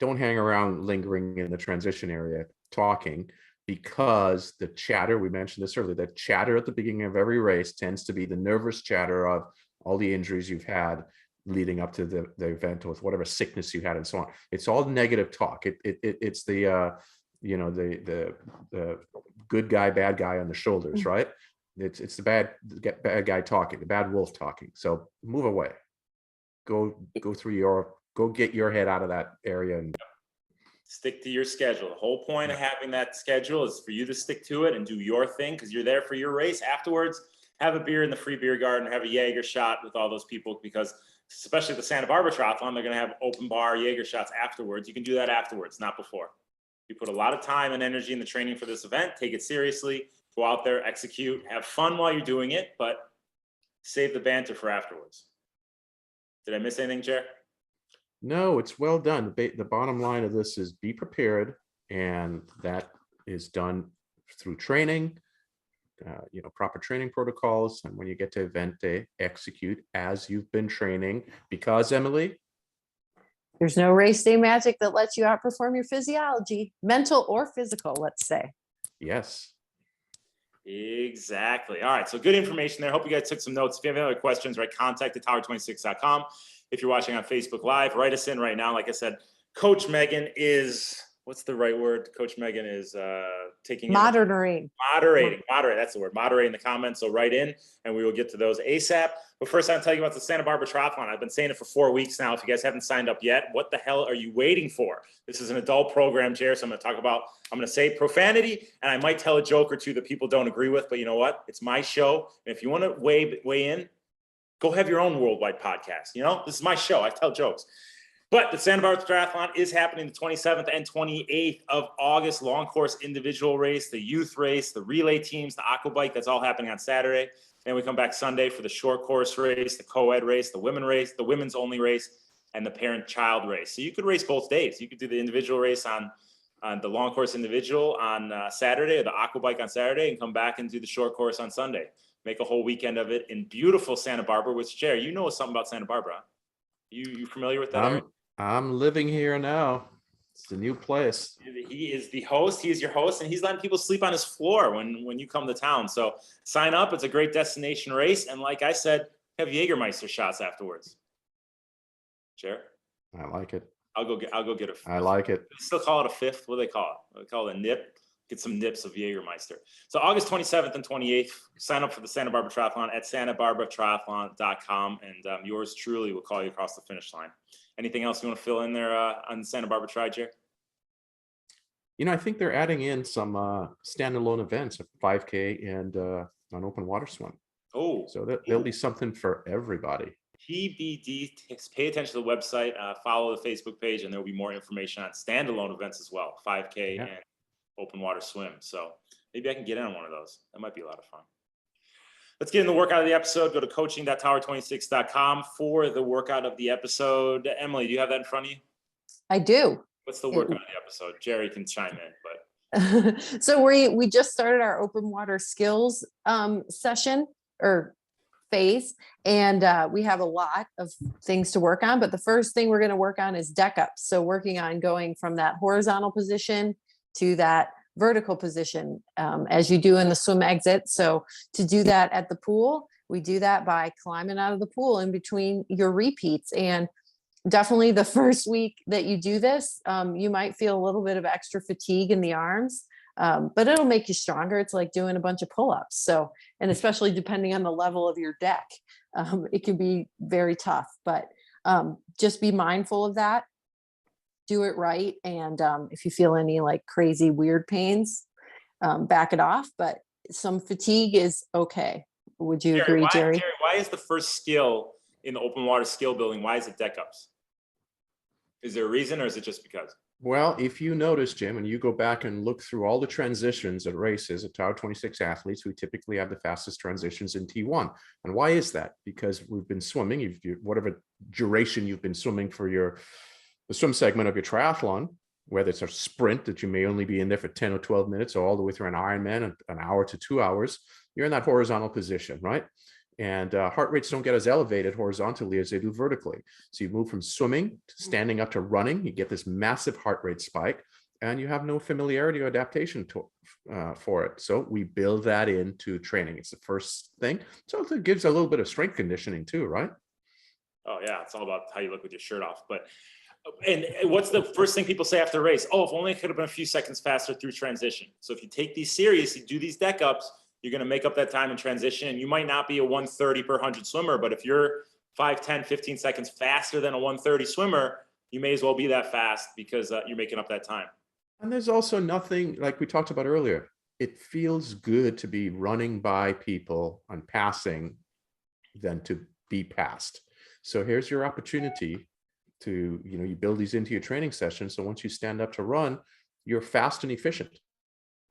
Don't hang around lingering in the transition area talking, because the chatter, we mentioned this earlier, the chatter at the beginning of every race tends to be the nervous chatter of all the injuries you've had leading up to the event, with whatever sickness you had and so on. It's all negative talk. It's the the good guy, bad guy on the shoulders, right? It's the bad guy talking, the bad wolf talking. So move away. Go get your head out of that area and stick to your schedule. The whole point of having that schedule is for you to stick to it and do your thing, because you're there for your race. Afterwards, have a beer in the free beer garden, have a Jaeger shot with all those people, because especially the Santa Barbara Triathlon, they're going to have open bar Jaeger shots afterwards. You can do that afterwards, not before. You put a lot of time and energy in the training for this event. Take it seriously. Go out there, execute, have fun while you're doing it, but save the banter for afterwards. Did I miss anything, Jer? No, it's well done. The bottom line of this is be prepared, and that is done through training, proper training protocols. And when you get to event day, execute as you've been training, because Emily, there's no race day magic that lets you outperform your physiology, mental or physical, let's say. yes. Exactly. All right. So good information there. Hope you guys took some notes. If you have any other questions, write contact@tower26.com. If you're watching on Facebook Live, write us in right now. Like I said, Coach Megan is, what's the right word? Coach Megan is taking moderating. That's the word. Moderating the comments. So write in, and we will get to those ASAP. But first, I'll tell you about the Santa Barbara Triathlon. I've been saying it for 4 weeks now. If you guys haven't signed up yet, what the hell are you waiting for? This is an adult program, Jer. So I'm going to say profanity, and I might tell a joke or two that people don't agree with. But you know what? It's my show. And if you want to weigh in, go have your own worldwide podcast. This is my show. I tell jokes. But the Santa Barbara Triathlon is happening the 27th and 28th of August. Long course individual race, the youth race, the relay teams, the aqua bike. That's all happening on Saturday. Then we come back Sunday for the short course race, the co-ed race, the women's only race, and the parent-child race. So you could race both days. You could do the individual race on the long course individual on Saturday, or the aqua bike on Saturday, and come back and do the short course on Sunday. Make a whole weekend of it in beautiful Santa Barbara, which, Jerry, you know something about Santa Barbara. You familiar with that area? I'm living here now. It's a new place. He is the host. He is your host, and he's letting people sleep on his floor when you come to town. So sign up. It's a great destination race. And like I said, have Jägermeister shots afterwards. Jer? I like it. I'll go get a fifth. I like it. They still call it a fifth. What do they call it? They call it a nip. Get some nips of Jägermeister. So August 27th and 28th, sign up for the Santa Barbara Triathlon at santabarbaratriathlon.com, and yours truly will call you across the finish line. Anything else you want to fill in there on Santa Barbara Tri, Jer? I think they're adding in some standalone events, a 5K and an open water swim. Oh, so there'll be something for everybody. TBD. Pay attention to the website, follow the Facebook page, and there'll be more information on standalone events as well, 5K and open water swim. So maybe I can get in on one of those. That might be a lot of fun. Let's get in the workout of the episode. Go to coaching.tower26.com for the workout of the episode. Emily, do you have that in front of you? I do. What's the workout of the episode? Jerry can chime in, but. So we just started our open water skills session or phase, and we have a lot of things to work on. But the first thing we're going to work on is deck ups. So working on going from that horizontal position to that vertical position as you do in the swim exit. So to do that at the pool, we do that by climbing out of the pool in between your repeats. And definitely the first week that you do this, you might feel a little bit of extra fatigue in the arms, but it'll make you stronger. It's like doing a bunch of pull-ups. So, and especially depending on the level of your deck, it can be very tough, but just be mindful of that. Do it right. And if you feel any like crazy weird pains, back it off, but some fatigue is okay. Would you agree, Gerry? Jerry, why is the first skill in the open water skill building, why is it deck ups? Is there a reason, or is it just because? Well, if you notice, Jim, and you go back and look through all the transitions at races at Tower 26 athletes, we typically have the fastest transitions in T1. And why is that? Because we've been swimming, whatever duration you've been swimming for the swim segment of your triathlon, whether it's a sprint that you may only be in there for 10 or 12 minutes, or all the way through an Ironman, an hour to 2 hours, you're in that horizontal position, right? And heart rates don't get as elevated horizontally as they do vertically. So you move from swimming to standing up to running, you get this massive heart rate spike, and you have no familiarity or adaptation for it. So we build that into training. It's the first thing. So it gives a little bit of strength conditioning too, right? Oh yeah, it's all about how you look with your shirt off. But and what's the first thing people say after a race? Oh, if only it could have been a few seconds faster through transition. So if you take these serious, you do these deck ups, you're going to make up that time in transition. And you might not be a 130 per 100 swimmer, but if you're 5, 10, 15 seconds faster than a 130 swimmer, you may as well be that fast because you're making up that time. And there's also nothing, like we talked about earlier, it feels good to be running by people and passing than to be passed. So here's your opportunity to, you build these into your training session. So once you stand up to run, you're fast and efficient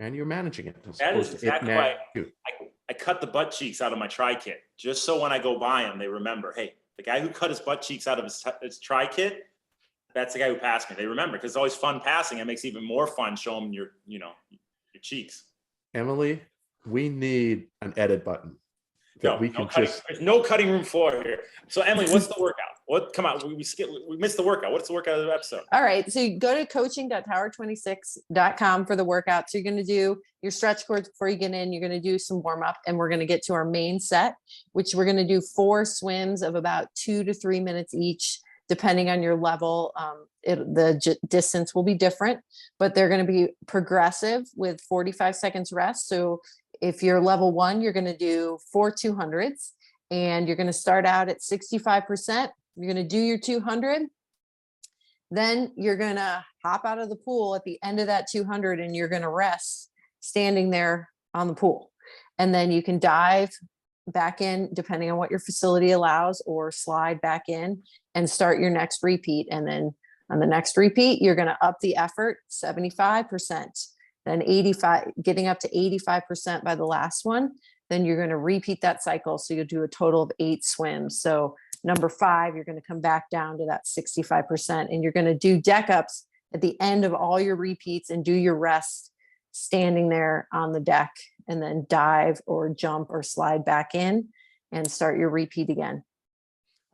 and you're managing it. That is exactly why I cut the butt cheeks out of my tri kit, just so when I go by them, they remember, hey, the guy who cut his butt cheeks out of his tri kit, that's the guy who passed me. They remember, because it's always fun passing. It makes it even more fun. Show them your cheeks. Emily, we need an edit button. There's no cutting room floor here. So Emily, what's the workout? Come on, we missed the workout. What's the workout of the episode? All right. So you go to coaching.tower26.com for the workout. So you're going to do your stretch cords before you get in. You're going to do some warm up, and we're going to get to our main set, which we're going to do 4 swims of about 2 to 3 minutes each, depending on your level. The distance will be different, but they're going to be progressive with 45 seconds rest. So if you're level 1, you're going to do 4 200s, and you're going to start out at 65%. You're going to do your 200. Then you're going to hop out of the pool at the end of that 200, and you're going to rest standing there on the pool. And then you can dive back in, depending on what your facility allows, or slide back in and start your next repeat. And then on the next repeat, you're going to up the effort 75%. Then 85, getting up to 85% by the last one. Then you're going to repeat that cycle. So you'll do a total of 8 swims. So number 5, you're going to come back down to that 65%, and you're going to do deck ups at the end of all your repeats and do your rest standing there on the deck, and then dive or jump or slide back in and start your repeat again.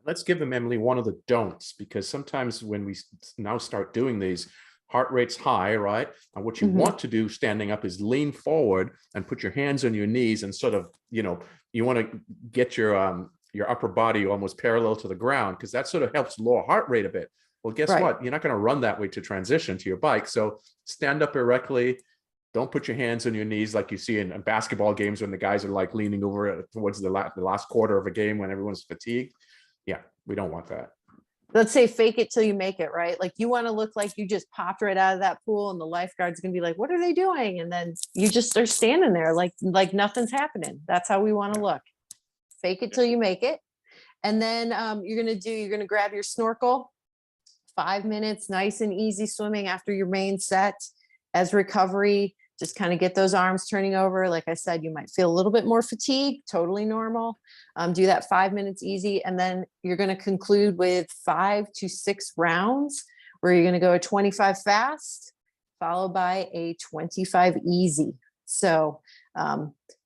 Let's give them, Emily, one of the don'ts, because sometimes when we now start doing these, heart rate's high, right? And what you want to do standing up is lean forward and put your hands on your knees and sort of, you want to get your upper body almost parallel to the ground, because that sort of helps lower heart rate a bit. Well, guess what? You're not going to run that way to transition to your bike. So stand up erectly. Don't put your hands on your knees like you see in basketball games when the guys are like leaning over towards the last quarter of a game when everyone's fatigued. Yeah, we don't want that. Let's say fake it till you make it, right? Like you want to look like you just popped right out of that pool, and the lifeguard's going to be like, what are they doing? And then you just are standing there like nothing's happening. That's how we want to look. Fake it till you make it. And then you're going to grab your snorkel, 5 minutes, nice and easy swimming after your main set. As recovery, just kind of get those arms turning over. Like I said, you might feel a little bit more fatigue, totally normal. Do that 5 minutes easy. And then you're going to conclude with 5 to 6 rounds where you're going to go a 25 fast, followed by a 25 easy. So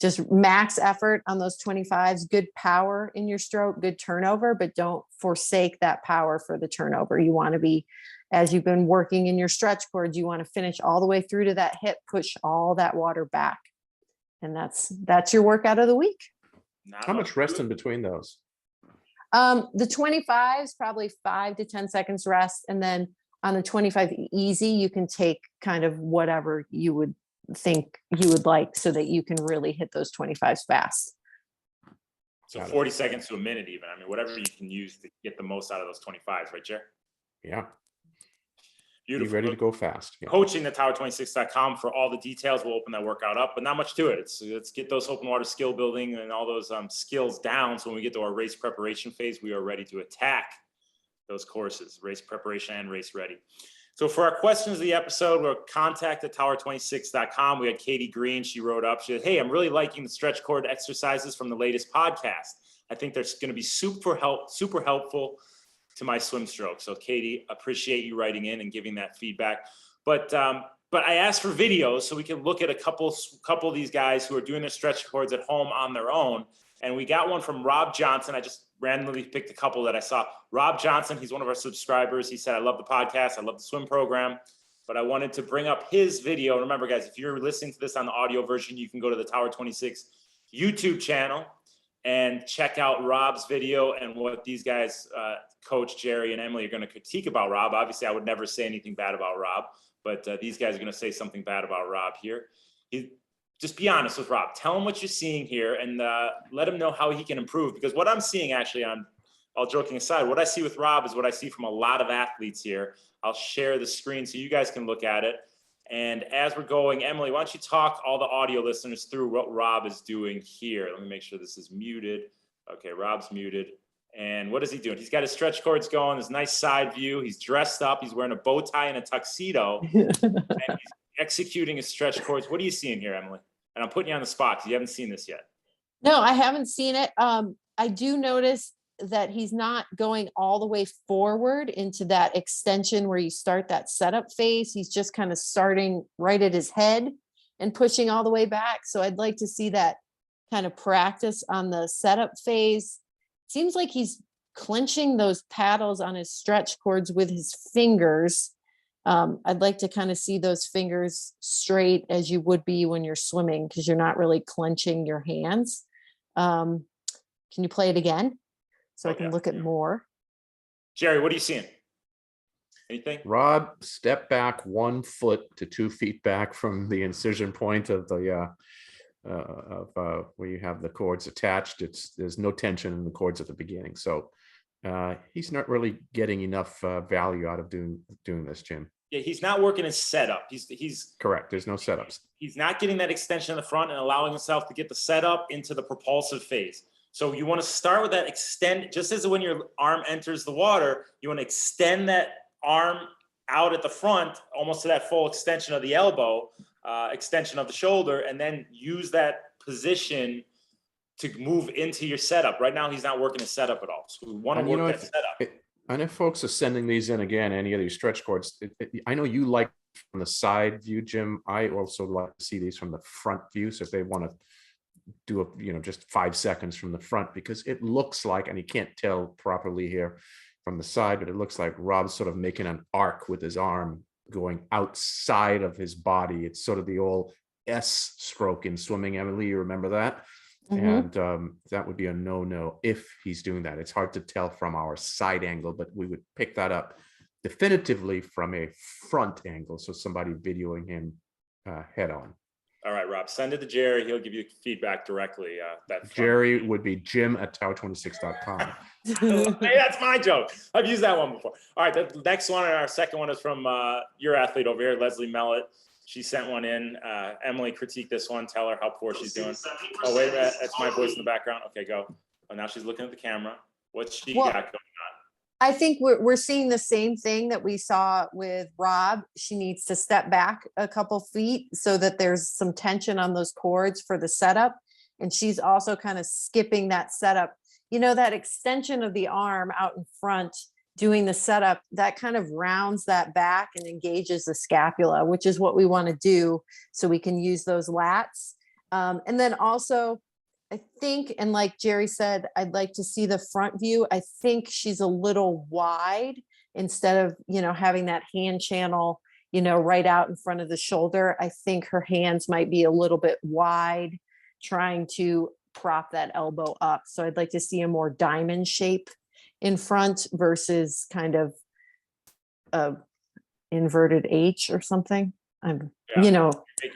just max effort on those 25s, good power in your stroke, good turnover, but don't forsake that power for the turnover. You want to be, as you've been working in your stretch cords, you want to finish all the way through to that hip, push all that water back. And that's your workout of the week. How much rest in between those? The 25s, probably 5 to 10 seconds rest. And then on the 25 easy, you can take kind of whatever you would think you would like so that you can really hit those 25s fast. So 40 seconds to a minute even. I mean, whatever you can use to get the most out of those 25s, right, Gerry? Yeah. Beautiful. Be ready to go fast. Yeah. Coaching.tower26.com for all the details. We'll open that workout up, but not much to it. Let's get those open water skill building and all those skills down. So when we get to our race preparation phase, we are ready to attack those courses, race preparation and race ready. So for our questions of the episode, we're contact@tower26.com. We had Katie Green. She wrote up, she said, hey, I'm really liking the stretch cord exercises from the latest podcast. I think they're going to be super helpful to my swim stroke. So Katie, appreciate you writing in and giving that feedback. But I asked for videos so we can look at a couple of these guys who are doing their stretch cords at home on their own. And we got one from Rob Johnson. I just randomly picked a couple that I saw. Rob Johnson, he's one of our subscribers. He said, I love the podcast. I love the swim program. But I wanted to bring up his video. And remember, guys, if you're listening to this on the audio version, you can go to the Tower 26 YouTube channel and check out Rob's video and what these guys, Coach Gerry and Emily, are going to critique about Rob. Obviously, I would never say anything bad about Rob, but these guys are going to say something bad about Rob here. Just be honest with Rob. Tell him what you're seeing here and let him know how he can improve. Because what I'm seeing, actually, all joking aside, what I see with Rob is what I see from a lot of athletes here. I'll share the screen so you guys can look at it. And as we're going, Emily, why don't you talk all the audio listeners through what Rob is doing here? Let me make sure this is muted. Okay, Rob's muted. And what is he doing? He's got his stretch cords going, his nice side view. He's dressed up. He's wearing a bow tie and a tuxedo. And he's executing his stretch cords. What are you seeing here, Emily? And I'm putting you on the spot because you haven't seen this yet. No, I haven't seen it. I do notice that he's not going all the way forward into that extension where you start that setup phase. He's just kind of starting right at his head and pushing all the way back. So I'd like to see that kind of practice on the setup phase. Seems like he's clenching those paddles on his stretch cords with his fingers. I'd like to kind of see those fingers straight as you would be when you're swimming, because you're not really clenching your hands. Can you play it again so I can look at more? Gerry, what are you seeing? Anything? Rob, step back 1 foot to 2 feet back from the incision point of the where you have the cords attached. There's no tension in the cords at the beginning, so he's not really getting enough value out of doing this, Jim. Yeah, he's not working his setup. He's correct. There's no setups. He's not getting that extension in the front and allowing himself to get the setup into the propulsive phase. So you want to start with that extend, just as when your arm enters the water, you want to extend that arm out at the front, almost to that full extension of the elbow, extension of the shoulder, and then use that position to move into your setup. Right now, he's not working his setup at all. So we want to work that setup. And if folks are sending these in again, any of these stretch cords, I know you like from the side view, Jim. I also like to see these from the front view. So if they want to do just 5 seconds from the front, because it looks like, and you can't tell properly here from the side, but it looks like Rob's sort of making an arc with his arm going outside of his body. It's sort of the old S stroke in swimming, Emily. You remember that? And that would be a no-no if he's doing that. It's hard to tell from our side angle, but we would pick that up definitively from a front angle. So somebody videoing him head on. All right, Rob, send it to Gerry. He'll give you feedback directly. Gerry would be jim@tower26.com. Hey, that's my joke. I've used that one before. All right, the next one, and our second one, is from your athlete over here, Leslie Mellett. She sent one in. Emily, critique this one. Tell her how poor she's doing. Oh, wait a minute. That's my voice in the background. Okay, go. Oh, now she's looking at the camera. What's she got going on? I think we're seeing the same thing that we saw with Rob. She needs to step back a couple feet so that there's some tension on those cords for the setup. And she's also kind of skipping that setup. That extension of the arm out in front doing the setup, that kind of rounds that back and engages the scapula, which is what we want to do so we can use those lats. And then also, I think, and like Gerry said, I'd like to see the front view. I think she's a little wide instead of, having that hand channel, right out in front of the shoulder. I think her hands might be a little bit wide, trying to prop that elbow up. So I'd like to see a more diamond shape in front versus kind of a inverted H or something. Making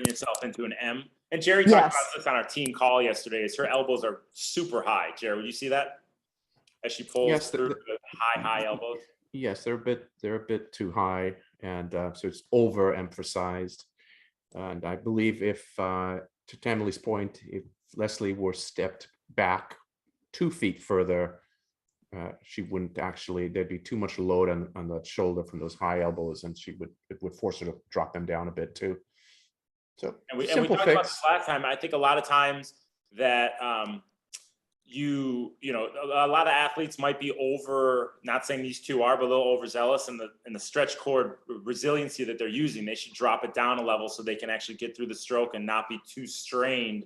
yourself into an M. And Gerry talked about this on our team call yesterday. Is her elbows are super high. Gerry, would you see that as she pulls through the high elbows? Yes, they're a bit too high, and so it's overemphasized. And I believe if, to Emily's point, if Leslie were stepped back 2 feet further, she wouldn't actually, there'd be too much load on the shoulder from those high elbows, and it would force her to drop them down a bit too. So And we simple talked about fix. this last time. I think a lot of times that a lot of athletes might be over, not saying these two are, but a little overzealous in the stretch cord resiliency that they're using. They should drop it down a level so they can actually get through the stroke and not be too strained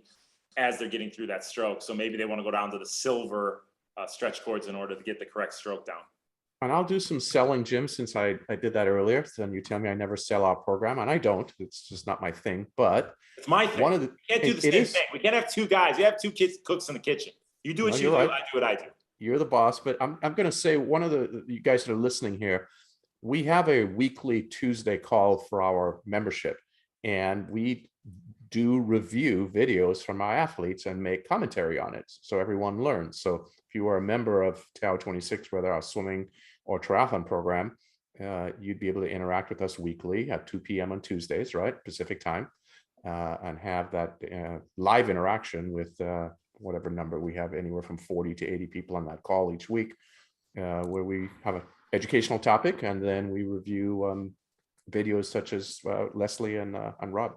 as they're getting through that stroke. So maybe they want to go down to the silver stretch cords in order to get the correct stroke down. And I'll do some selling, Jim, since I did that earlier. So you tell me I never sell our program, and I don't. It's just not my thing. But it's my thing. We can't do the same thing. We can't have two guys. You have two kids, cooks in the kitchen. You do what you do. Right. I do what I do. You're the boss. But I'm going to say, one of you guys that are listening here, we have a weekly Tuesday call for our membership, and we do review videos from our athletes and make commentary on it, so everyone learns. So if you are a member of Tower 26, whether our swimming or triathlon program, you'd be able to interact with us weekly at 2 p.m. on Tuesdays, right, Pacific time, and have that live interaction with whatever number we have, anywhere from 40 to 80 people on that call each week, where we have an educational topic, and then we review videos such as Leslie and Rob.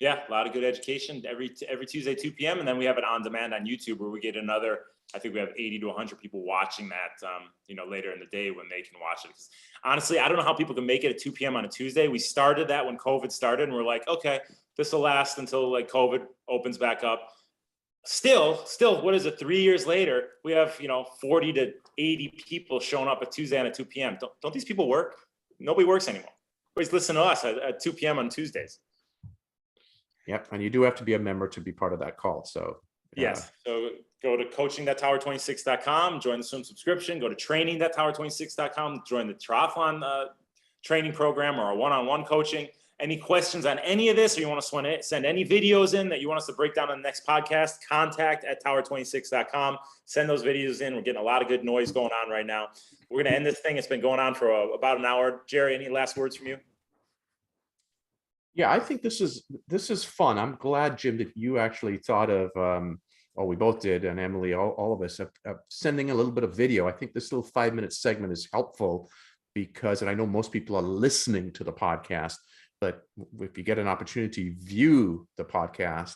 Yeah, a lot of good education every Tuesday, 2 p.m. And then we have it on demand on YouTube, where we get another, I think we have 80 to 100 people watching that, later in the day when they can watch it. Because honestly, I don't know how people can make it at 2 p.m. on a Tuesday. We started that when COVID started, and we're like, okay, this will last until like COVID opens back up. Still, what is it? 3 years later, we have, 40 to 80 people showing up at Tuesday on at 2 p.m. Don't these people work? Nobody works anymore. Everybody's listening to us at 2 p.m. on Tuesdays. Yep, and you do have to be a member to be part of that call. So yes, so go to coaching.tower26.com, join the swim subscription. Go to training.tower26.com, join the triathlon training program or a one-on-one coaching. Any questions on any of this, or you want to send any videos in that you want us to break down on the next podcast, contact@tower26.com. Send those videos in. We're getting a lot of good noise going on right now. We're going to end this thing. It's been going on for about an hour. Gerry, any last words from you? Yeah, I think this is fun. I'm glad, Jim, that you actually thought of, we both did, and Emily, all of us, of sending a little bit of video. I think this little 5-minute segment is helpful because, and I know most people are listening to the podcast, but if you get an opportunity, view the podcast,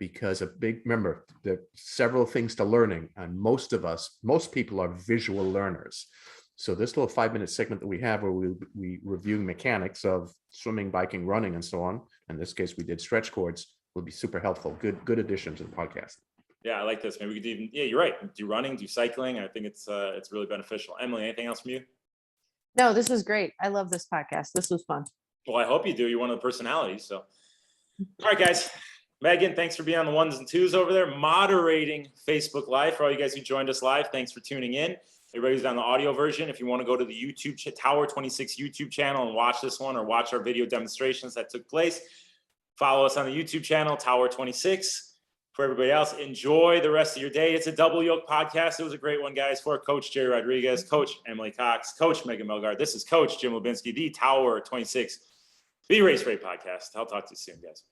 because remember, there are several things to learning, and most people are visual learners. So this little 5-minute segment that we have, where we review mechanics of swimming, biking, running, and so on. In this case, we did stretch cords. Will be super helpful. Good addition to the podcast. Yeah, I like this. Maybe we could even, you're right. Do running, do cycling. I think it's really beneficial. Emily, anything else from you? No, this was great. I love this podcast. This was fun. Well, I hope you do. You're one of the personalities. So, all right, guys. Megan, thanks for being on the ones and twos over there, moderating Facebook Live. For all you guys who joined us live, thanks for tuning in. Everybody's on the audio version. If you want to go to the YouTube Tower 26 YouTube channel and watch this one, or watch our video demonstrations that took place, follow us on the YouTube channel, Tower 26. For everybody else, enjoy the rest of your day. It's a Double Yoke podcast. It was a great one, guys. For Coach Gerry Rodriguez, Coach Emily Cox, Coach Megan Melgard. This is Coach Jim Lubinsky, the Tower 26 The Race Rate Podcast. I'll talk to you soon, guys.